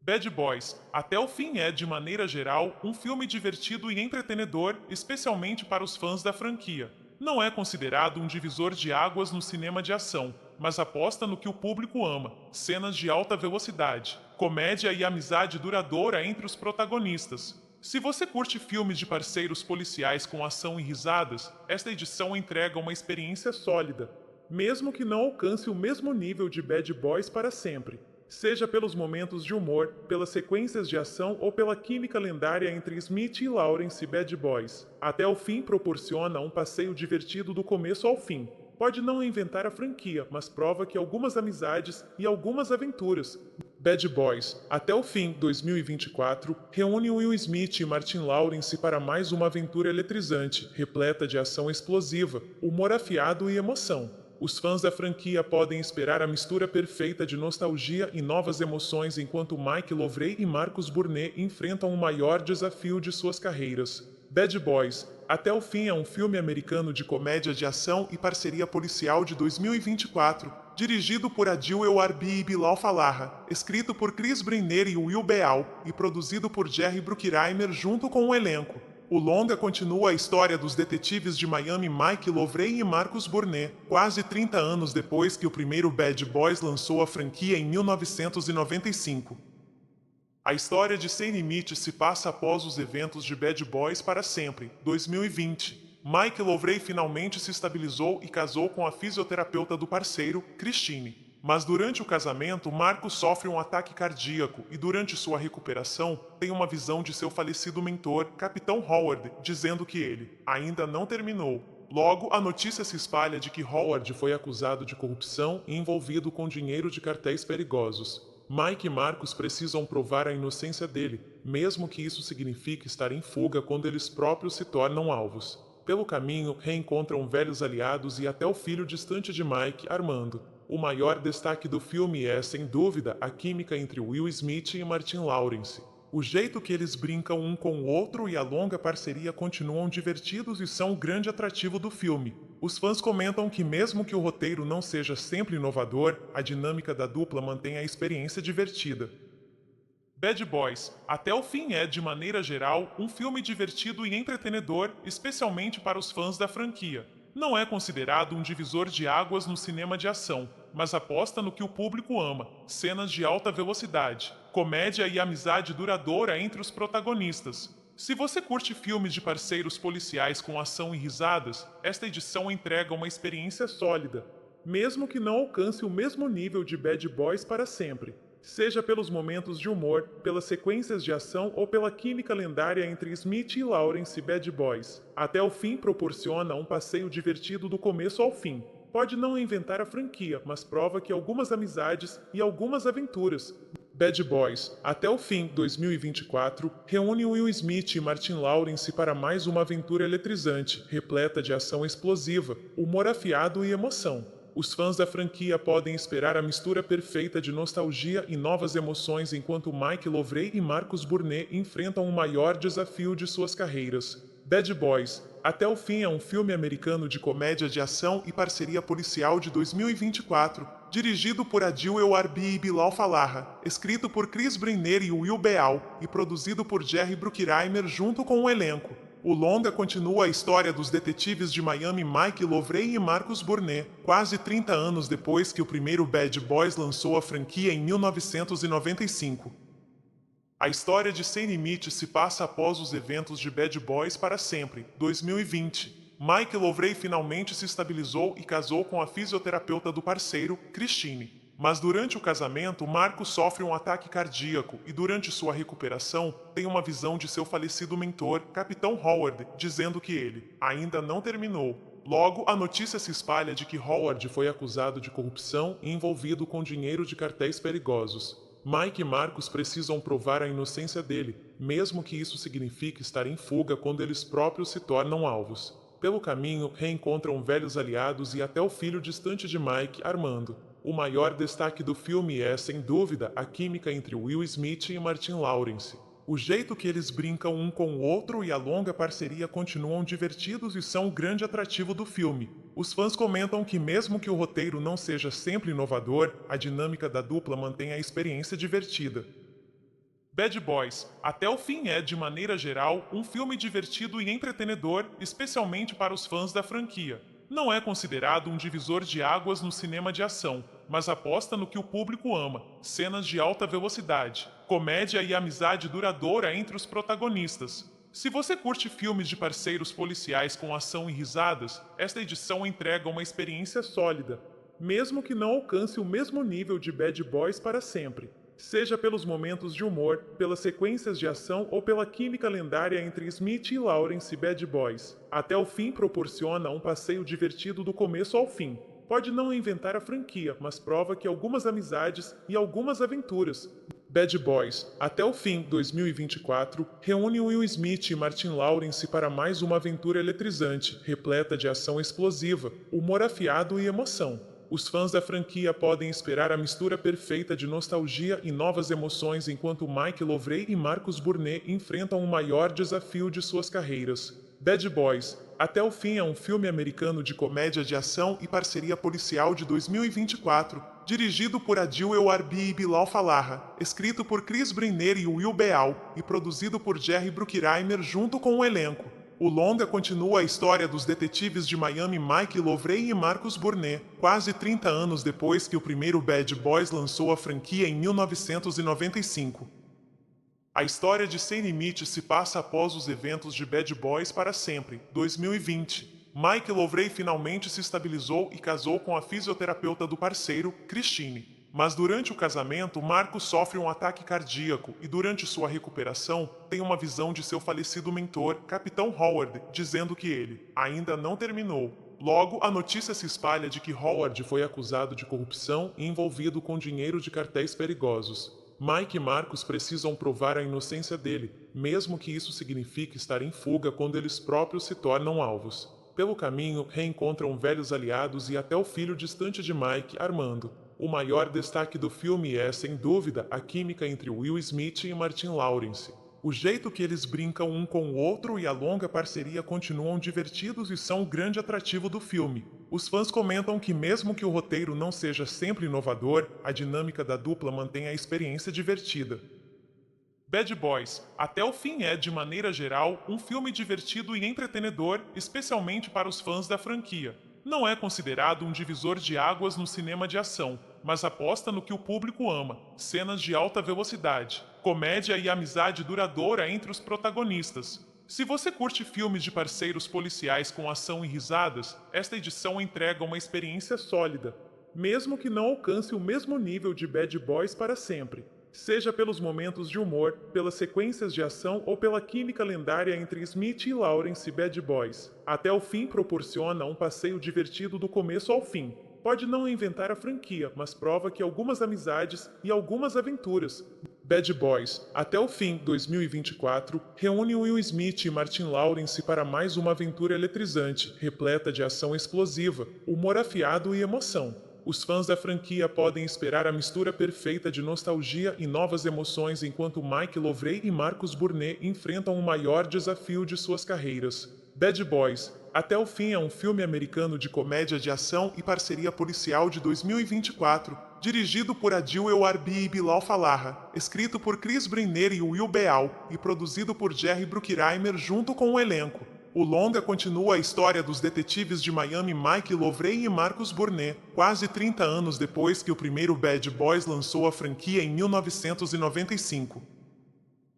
Bad Boys, até o fim é, de maneira geral, um filme divertido e entretenedor, especialmente para os fãs da franquia. Não é considerado um divisor de águas no cinema de ação, mas aposta no que o público ama: cenas de alta velocidade, comédia e amizade duradoura entre os protagonistas. Se você curte filmes de parceiros policiais com ação e risadas, esta edição entrega uma experiência sólida, mesmo que não alcance o mesmo nível de Bad Boys para sempre, seja pelos momentos de humor, pelas sequências de ação ou pela química lendária entre Smith e Lawrence Bad Boys. Até o fim proporciona um passeio divertido do começo ao fim. Pode não inventar a franquia, mas prova que algumas amizades e algumas aventuras. Bad Boys, até o fim 2024, reúne Will Smith e Martin Lawrence para mais uma aventura eletrizante, repleta de ação explosiva, humor afiado e emoção. Os fãs da franquia podem esperar a mistura perfeita de nostalgia e novas emoções enquanto Mike Lovray e Marcus Burnett enfrentam o maior desafio de suas carreiras. Bad Boys, até o fim é um filme americano de comédia de ação e parceria policial de 2024, dirigido por Adil El-Arbi e Bilal Fallah, escrito por Chris Brenner e Will Beal e produzido por Jerry Bruckheimer junto com o elenco. O longa continua a história dos detetives de Miami Mike Lovray e Marcus Burnett, quase 30 anos depois que o primeiro Bad Boys lançou a franquia em 1995. A história de Sem Limite se passa após os eventos de Bad Boys para sempre, 2020. Mike Lovray finalmente se estabilizou e casou com a fisioterapeuta do parceiro, Christine. Mas durante o casamento, Marcos sofre um ataque cardíaco e durante sua recuperação tem uma visão de seu falecido mentor, Capitão Howard, dizendo que ele ainda não terminou. Logo, a notícia se espalha de que Howard foi acusado de corrupção e envolvido com dinheiro de cartéis perigosos. Mike e Marcos precisam provar a inocência dele, mesmo que isso signifique estar em fuga quando eles próprios se tornam alvos. Pelo caminho, reencontram velhos aliados e até o filho distante de Mike, Armando. O maior destaque do filme é, sem dúvida, a química entre Will Smith e Martin Lawrence. O jeito que eles brincam um com o outro e a longa parceria continuam divertidos e são o grande atrativo do filme. Os fãs comentam que mesmo que o roteiro não seja sempre inovador, a dinâmica da dupla mantém a experiência divertida. Bad Boys, até o fim é, de maneira geral, um filme divertido e entretenedor, especialmente para os fãs da franquia. Não é considerado um divisor de águas no cinema de ação, mas aposta no que o público ama: cenas de alta velocidade, comédia e amizade duradoura entre os protagonistas. Se você curte filmes de parceiros policiais com ação e risadas, esta edição entrega uma experiência sólida, mesmo que não alcance o mesmo nível de Bad Boys para sempre, seja pelos momentos de humor, pelas sequências de ação ou pela química lendária entre Smith e Lawrence Bad Boys. Até o fim proporciona um passeio divertido do começo ao fim. Pode não inventar a franquia, mas prova que algumas amizades e algumas aventuras. Bad Boys, até o fim 2024, reúne Will Smith e Martin Lawrence para mais uma aventura eletrizante, repleta de ação explosiva, humor afiado e emoção. Os fãs da franquia podem esperar a mistura perfeita de nostalgia e novas emoções enquanto Mike Lovray e Marcus Burnett enfrentam o maior desafio de suas carreiras. Bad Boys, até o fim é um filme americano de comédia de ação e parceria policial de 2024, dirigido por Adil El-Arbi e Bilal Fallah, escrito por Chris Brenner e Will Beal e produzido por Jerry Bruckheimer junto com o elenco. O longa continua a história dos detetives de Miami Mike Lovray e Marcus Burnett, quase 30 anos depois que o primeiro Bad Boys lançou a franquia em 1995. A história de Sem Limite se passa após os eventos de Bad Boys para sempre, 2020. Mike Lovray finalmente se estabilizou e casou com a fisioterapeuta do parceiro, Christine. Mas durante o casamento, Marcos sofre um ataque cardíaco e durante sua recuperação tem uma visão de seu falecido mentor, Capitão Howard, dizendo que ele ainda não terminou. Logo, a notícia se espalha de que Howard foi acusado de corrupção e envolvido com dinheiro de cartéis perigosos. Mike e Marcos precisam provar a inocência dele, mesmo que isso signifique estar em fuga quando eles próprios se tornam alvos. Pelo caminho, reencontram velhos aliados e até o filho distante de Mike, Armando. O maior destaque do filme é, sem dúvida, a química entre Will Smith e Martin Lawrence. O jeito que eles brincam um com o outro e a longa parceria continuam divertidos e são o grande atrativo do filme. Os fãs comentam que mesmo que o roteiro não seja sempre inovador, a dinâmica da dupla mantém a experiência divertida. Bad Boys, até o fim é, de maneira geral, um filme divertido e entretenedor, especialmente para os fãs da franquia. Não é considerado um divisor de águas no cinema de ação, mas aposta no que o público ama: cenas de alta velocidade, comédia e amizade duradoura entre os protagonistas. Se você curte filmes de parceiros policiais com ação e risadas, esta edição entrega uma experiência sólida, mesmo que não alcance o mesmo nível de Bad Boys para sempre. Seja pelos momentos de humor, pelas sequências de ação ou pela química lendária entre Smith e Lawrence Bad Boys. Até o fim proporciona um passeio divertido do começo ao fim. Pode não inventar a franquia, mas prova que algumas amizades e algumas aventuras. Bad Boys, até o fim 2024, reúne Will Smith e Martin Lawrence para mais uma aventura eletrizante, repleta de ação explosiva, humor afiado e emoção. Os fãs da franquia podem esperar a mistura perfeita de nostalgia e novas emoções enquanto Mike Lovray e Marcus Burnett enfrentam o maior desafio de suas carreiras. Bad Boys, até o fim é um filme americano de comédia de ação e parceria policial de 2024, dirigido por Adil El-Arbi e Bilal Fallah, escrito por Chris Brenner e Will Beal e produzido por Jerry Bruckheimer junto com o elenco. O longa continua a história dos detetives de Miami Mike Lovray e Marcus Burnett, quase 30 anos depois que o primeiro Bad Boys lançou a franquia em 1995. A história de Sem Limite se passa após os eventos de Bad Boys para sempre, 2020. Mike Lovray finalmente se estabilizou e casou com a fisioterapeuta do parceiro, Christine. Mas durante o casamento, Marcos sofre um ataque cardíaco e durante sua recuperação tem uma visão de seu falecido mentor, Capitão Howard, dizendo que ele ainda não terminou. Logo, a notícia se espalha de que Howard foi acusado de corrupção e envolvido com dinheiro de cartéis perigosos. Mike e Marcos precisam provar a inocência dele, mesmo que isso signifique estar em fuga quando eles próprios se tornam alvos. Pelo caminho, reencontram velhos aliados e até o filho distante de Mike, Armando. O maior destaque do filme é, sem dúvida, a química entre Will Smith e Martin Lawrence. O jeito que eles brincam um com o outro e a longa parceria continuam divertidos e são o grande atrativo do filme. Os fãs comentam que mesmo que o roteiro não seja sempre inovador, a dinâmica da dupla mantém a experiência divertida. Bad Boys, até o fim é, de maneira geral, um filme divertido e entretenedor, especialmente para os fãs da franquia. Não é considerado um divisor de águas no cinema de ação, mas aposta no que o público ama: cenas de alta velocidade, comédia e amizade duradoura entre os protagonistas. Se você curte filmes de parceiros policiais com ação e risadas, esta edição entrega uma experiência sólida, mesmo que não alcance o mesmo nível de Bad Boys para sempre. Seja pelos momentos de humor, pelas sequências de ação ou pela química lendária entre Smith e Lawrence Bad Boys. Até o fim proporciona um passeio divertido do começo ao fim. Pode não inventar a franquia, mas prova que algumas amizades e algumas aventuras. Bad Boys, até o fim 2024, reúne Will Smith e Martin Lawrence para mais uma aventura eletrizante, repleta de ação explosiva, humor afiado e emoção. Os fãs da franquia podem esperar a mistura perfeita de nostalgia e novas emoções enquanto Mike Lovray e Marcus Burnett enfrentam o maior desafio de suas carreiras. Bad Boys, até o fim é um filme americano de comédia de ação e parceria policial de 2024, dirigido por Adil El-Arbi e Bilal Fallah, escrito por Chris Brenner e Will Beal e produzido por Jerry Bruckheimer junto com o elenco. O longa continua a história dos detetives de Miami Mike Lovray e Marcus Burnett, quase 30 anos depois que o primeiro Bad Boys lançou a franquia em 1995.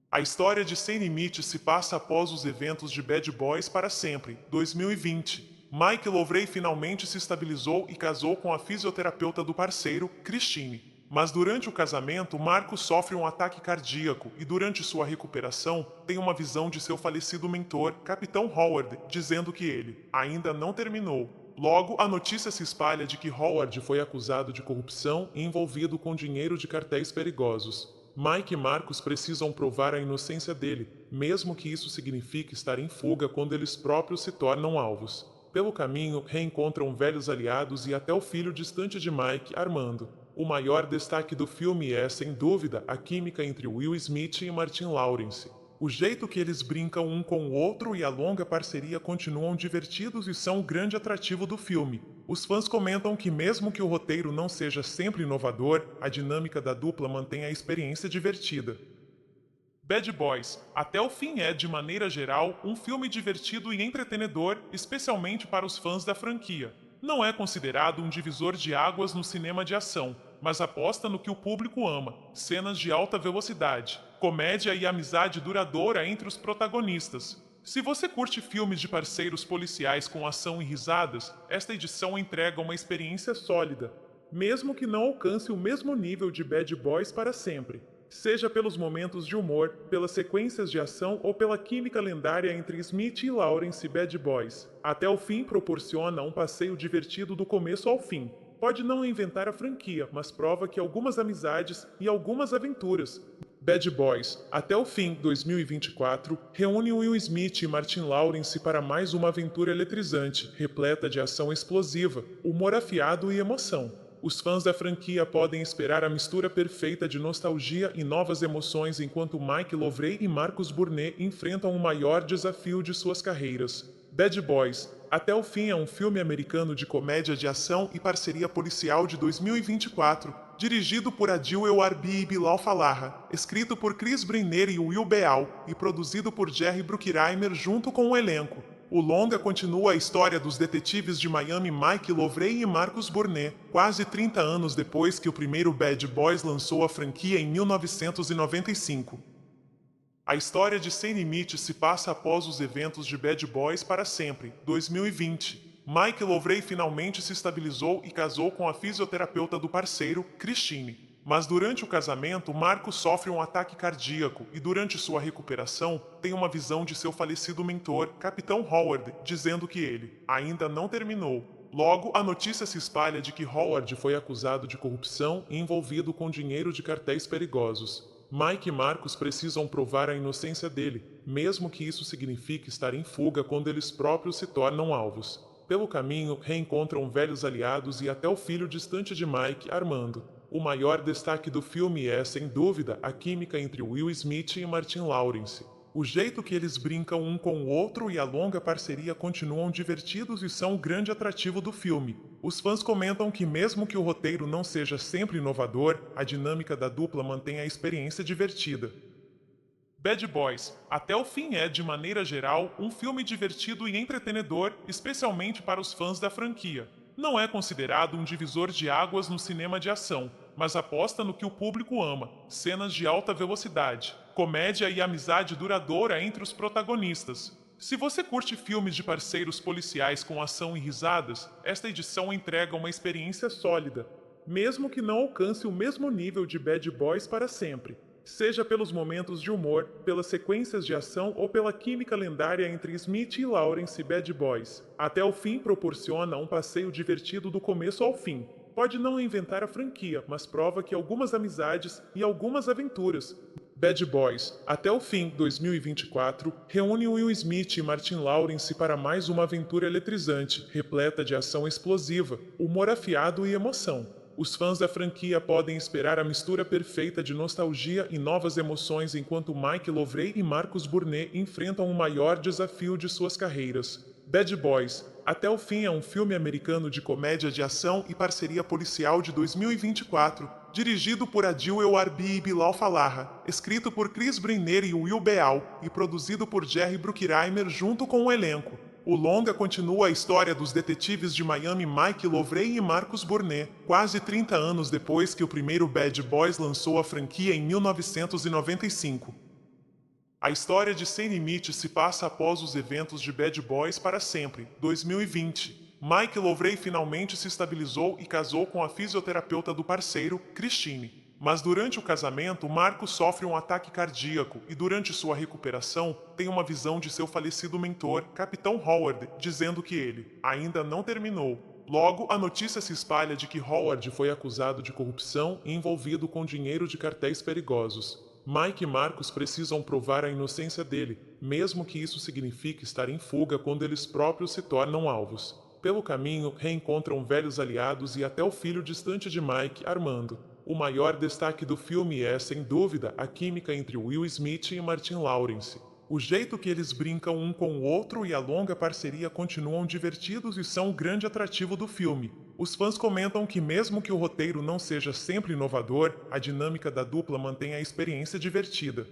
A história de Sem Limite se passa após os eventos de Bad Boys para sempre, 2020. Mike Lovray finalmente se estabilizou e casou com a fisioterapeuta do parceiro, Christine. Mas durante o casamento, Marcos sofre um ataque cardíaco e durante sua recuperação tem uma visão de seu falecido mentor, Capitão Howard, dizendo que ele ainda não terminou. Logo, a notícia se espalha de que Howard foi acusado de corrupção e envolvido com dinheiro de cartéis perigosos. Mike e Marcos precisam provar a inocência dele, mesmo que isso signifique estar em fuga quando eles próprios se tornam alvos. Pelo caminho, reencontram velhos aliados e até o filho distante de Mike, Armando. O maior destaque do filme é, sem dúvida, a química entre Will Smith e Martin Lawrence. O jeito que eles brincam um com o outro e a longa parceria continuam divertidos e são o grande atrativo do filme. Os fãs comentam que mesmo que o roteiro não seja sempre inovador, a dinâmica da dupla mantém a experiência divertida. Bad Boys, até o fim é, de maneira geral, um filme divertido e entretenedor, especialmente para os fãs da franquia. Não é considerado um divisor de águas no cinema de ação, mas aposta no que o público ama: cenas de alta velocidade, comédia e amizade duradoura entre os protagonistas. Se você curte filmes de parceiros policiais com ação e risadas, esta edição entrega uma experiência sólida, mesmo que não alcance o mesmo nível de Bad Boys para sempre. Seja pelos momentos de humor, pelas sequências de ação ou pela química lendária entre Smith e Lawrence Bad Boys. Até o fim proporciona um passeio divertido do começo ao fim. Pode não inventar a franquia, mas prova que algumas amizades e algumas aventuras. Bad Boys, até o fim 2024, reúne Will Smith e Martin Lawrence para mais uma aventura eletrizante, repleta de ação explosiva, humor afiado e emoção. Os fãs da franquia podem esperar a mistura perfeita de nostalgia e novas emoções enquanto Mike Lovray e Marcus Burnett enfrentam o maior desafio de suas carreiras. Bad Boys, até o fim é um filme americano de comédia de ação e parceria policial de 2024, dirigido por Adil El-Arbi e Bilal Fallah, escrito por Chris Brenner e Will Beal e produzido por Jerry Bruckheimer junto com o elenco. O longa continua a história dos detetives de Miami Mike Lovray e Marcus Burnett, quase 30 anos depois que o primeiro Bad Boys lançou a franquia em 1995. A história de Sem Limite se passa após os eventos de Bad Boys para sempre, 2020. Mike Lovray finalmente se estabilizou e casou com a fisioterapeuta do parceiro, Christine. Mas durante o casamento, Marco sofre um ataque cardíaco e durante sua recuperação tem uma visão de seu falecido mentor, Capitão Howard, dizendo que ele ainda não terminou. Logo, a notícia se espalha de que Howard foi acusado de corrupção e envolvido com dinheiro de cartéis perigosos. Mike e Marcus precisam provar a inocência dele, mesmo que isso signifique estar em fuga quando eles próprios se tornam alvos. Pelo caminho, reencontram velhos aliados e até o filho distante de Mike, Armando. O maior destaque do filme é, sem dúvida, a química entre Will Smith e Martin Lawrence. O jeito que eles brincam um com o outro e a longa parceria continuam divertidos e são o grande atrativo do filme. Os fãs comentam que mesmo que o roteiro não seja sempre inovador, a dinâmica da dupla mantém a experiência divertida. Bad Boys, até o fim é, de maneira geral, um filme divertido e entretenedor, especialmente para os fãs da franquia. Não é considerado um divisor de águas no cinema de ação, mas aposta no que o público ama: cenas de alta velocidade, comédia e amizade duradoura entre os protagonistas. Se você curte filmes de parceiros policiais com ação e risadas, esta edição entrega uma experiência sólida, mesmo que não alcance o mesmo nível de Bad Boys para sempre. Seja pelos momentos de humor, pelas sequências de ação ou pela química lendária entre Smith e Lawrence Bad Boys. Até o fim proporciona um passeio divertido do começo ao fim. Pode não inventar a franquia, mas prova que algumas amizades e algumas aventuras. Bad Boys, até o fim 2024, reúne Will Smith e Martin Lawrence para mais uma aventura eletrizante, repleta de ação explosiva, humor afiado e emoção. Os fãs da franquia podem esperar a mistura perfeita de nostalgia e novas emoções enquanto Mike Lovray e Marcus Burnett enfrentam o maior desafio de suas carreiras. Bad Boys, até o fim é um filme americano de comédia de ação e parceria policial de 2024, dirigido por Adil El-Arbi e Bilal Fallah, escrito por Chris Brenner e Will Beal e produzido por Jerry Bruckheimer junto com o elenco. O longa continua a história dos detetives de Miami Mike Lovray e Marcus Burnett, quase 30 anos depois que o primeiro Bad Boys lançou a franquia em 1995. A história de Sem Limite se passa após os eventos de Bad Boys para sempre, 2020. Mike Lovray finalmente se estabilizou e casou com a fisioterapeuta do parceiro, Christine. Mas durante o casamento, Marco sofre um ataque cardíaco e durante sua recuperação tem uma visão de seu falecido mentor, Capitão Howard, dizendo que ele ainda não terminou. Logo, a notícia se espalha de que Howard foi acusado de corrupção e envolvido com dinheiro de cartéis perigosos. Mike e Marcus precisam provar a inocência dele, mesmo que isso signifique estar em fuga quando eles próprios se tornam alvos. Pelo caminho, reencontram velhos aliados e até o filho distante de Mike, Armando. O maior destaque do filme é, sem dúvida, a química entre Will Smith e Martin Lawrence. O jeito que eles brincam um com o outro e a longa parceria continuam divertidos e são o grande atrativo do filme. Os fãs comentam que mesmo que o roteiro não seja sempre inovador, a dinâmica da dupla mantém a experiência divertida.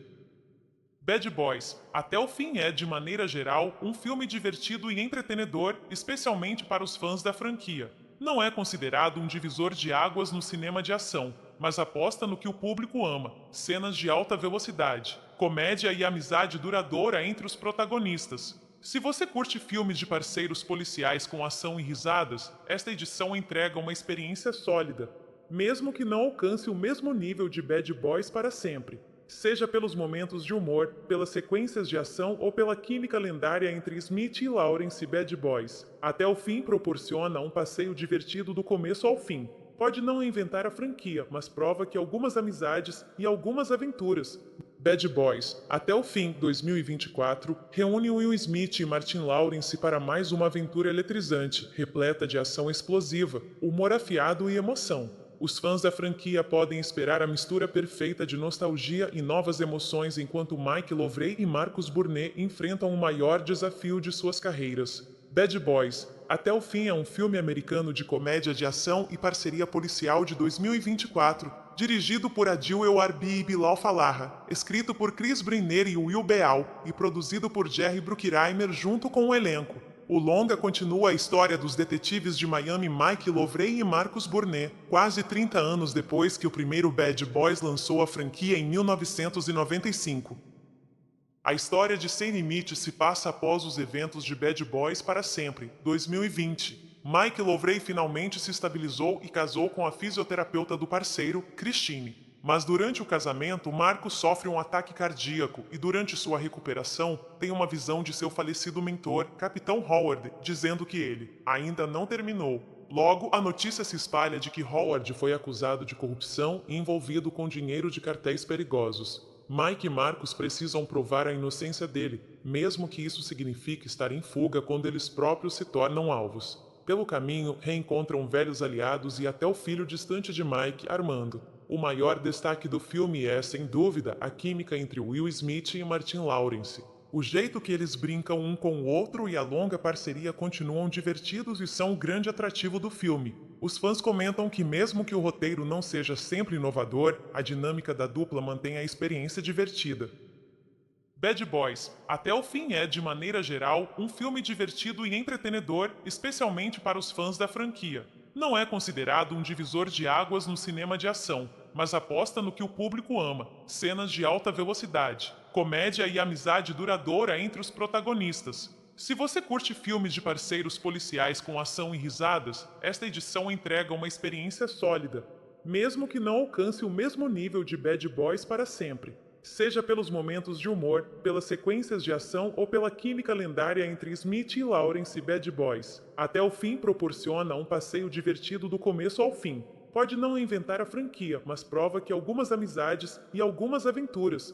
Bad Boys, até o fim é, de maneira geral, um filme divertido e entretenedor, especialmente para os fãs da franquia. Não é considerado um divisor de águas no cinema de ação, mas aposta no que o público ama: cenas de alta velocidade, comédia e amizade duradoura entre os protagonistas. Se você curte filmes de parceiros policiais com ação e risadas, esta edição entrega uma experiência sólida, mesmo que não alcance o mesmo nível de Bad Boys para sempre. Seja pelos momentos de humor, pelas sequências de ação ou pela química lendária entre Smith e Lawrence Bad Boys, até o fim proporciona um passeio divertido do começo ao fim. Pode não inventar a franquia, mas prova que algumas amizades e algumas aventuras. Bad Boys, até o fim, 2024, reúne Will Smith e Martin Lawrence para mais uma aventura eletrizante, repleta de ação explosiva, humor afiado e emoção. Os fãs da franquia podem esperar a mistura perfeita de nostalgia e novas emoções enquanto Mike Lovray e Marcus Burnett enfrentam o maior desafio de suas carreiras. Bad Boys, até o fim, é um filme americano de comédia de ação e parceria policial de 2024, dirigido por Adil El-Arbi e Bilal Fallah, escrito por Chris Brenner e Will Beal e produzido por Jerry Bruckheimer junto com o elenco. O longa continua a história dos detetives de Miami Mike Lovray e Marcus Burnett, quase 30 anos depois que o primeiro Bad Boys lançou a franquia em 1995. A história de Sem Limite se passa após os eventos de Bad Boys para Sempre, 2020. Mike Lovray finalmente se estabilizou e casou com a fisioterapeuta do parceiro, Christine. Mas durante o casamento, Marcos sofre um ataque cardíaco e durante sua recuperação tem uma visão de seu falecido mentor, Capitão Howard, dizendo que ele ainda não terminou. Logo, a notícia se espalha de que Howard foi acusado de corrupção e envolvido com dinheiro de cartéis perigosos. Mike e Marcos precisam provar a inocência dele, mesmo que isso signifique estar em fuga quando eles próprios se tornam alvos. Pelo caminho, reencontram velhos aliados e até o filho distante de Mike, Armando. O maior destaque do filme é, sem dúvida, a química entre Will Smith e Martin Lawrence. O jeito que eles brincam um com o outro e a longa parceria continuam divertidos e são o grande atrativo do filme. Os fãs comentam que mesmo que o roteiro não seja sempre inovador, a dinâmica da dupla mantém a experiência divertida. Bad Boys, até o fim é, de maneira geral, um filme divertido e entretenedor, especialmente para os fãs da franquia. Não é considerado um divisor de águas no cinema de ação, mas aposta no que o público ama: cenas de alta velocidade, comédia e amizade duradoura entre os protagonistas. Se você curte filmes de parceiros policiais com ação e risadas, esta edição entrega uma experiência sólida, mesmo que não alcance o mesmo nível de Bad Boys para sempre. Seja pelos momentos de humor, pelas sequências de ação ou pela química lendária entre Smith e Lawrence Bad Boys, até o fim proporciona um passeio divertido do começo ao fim. Pode não inventar a franquia, mas prova que algumas amizades e algumas aventuras.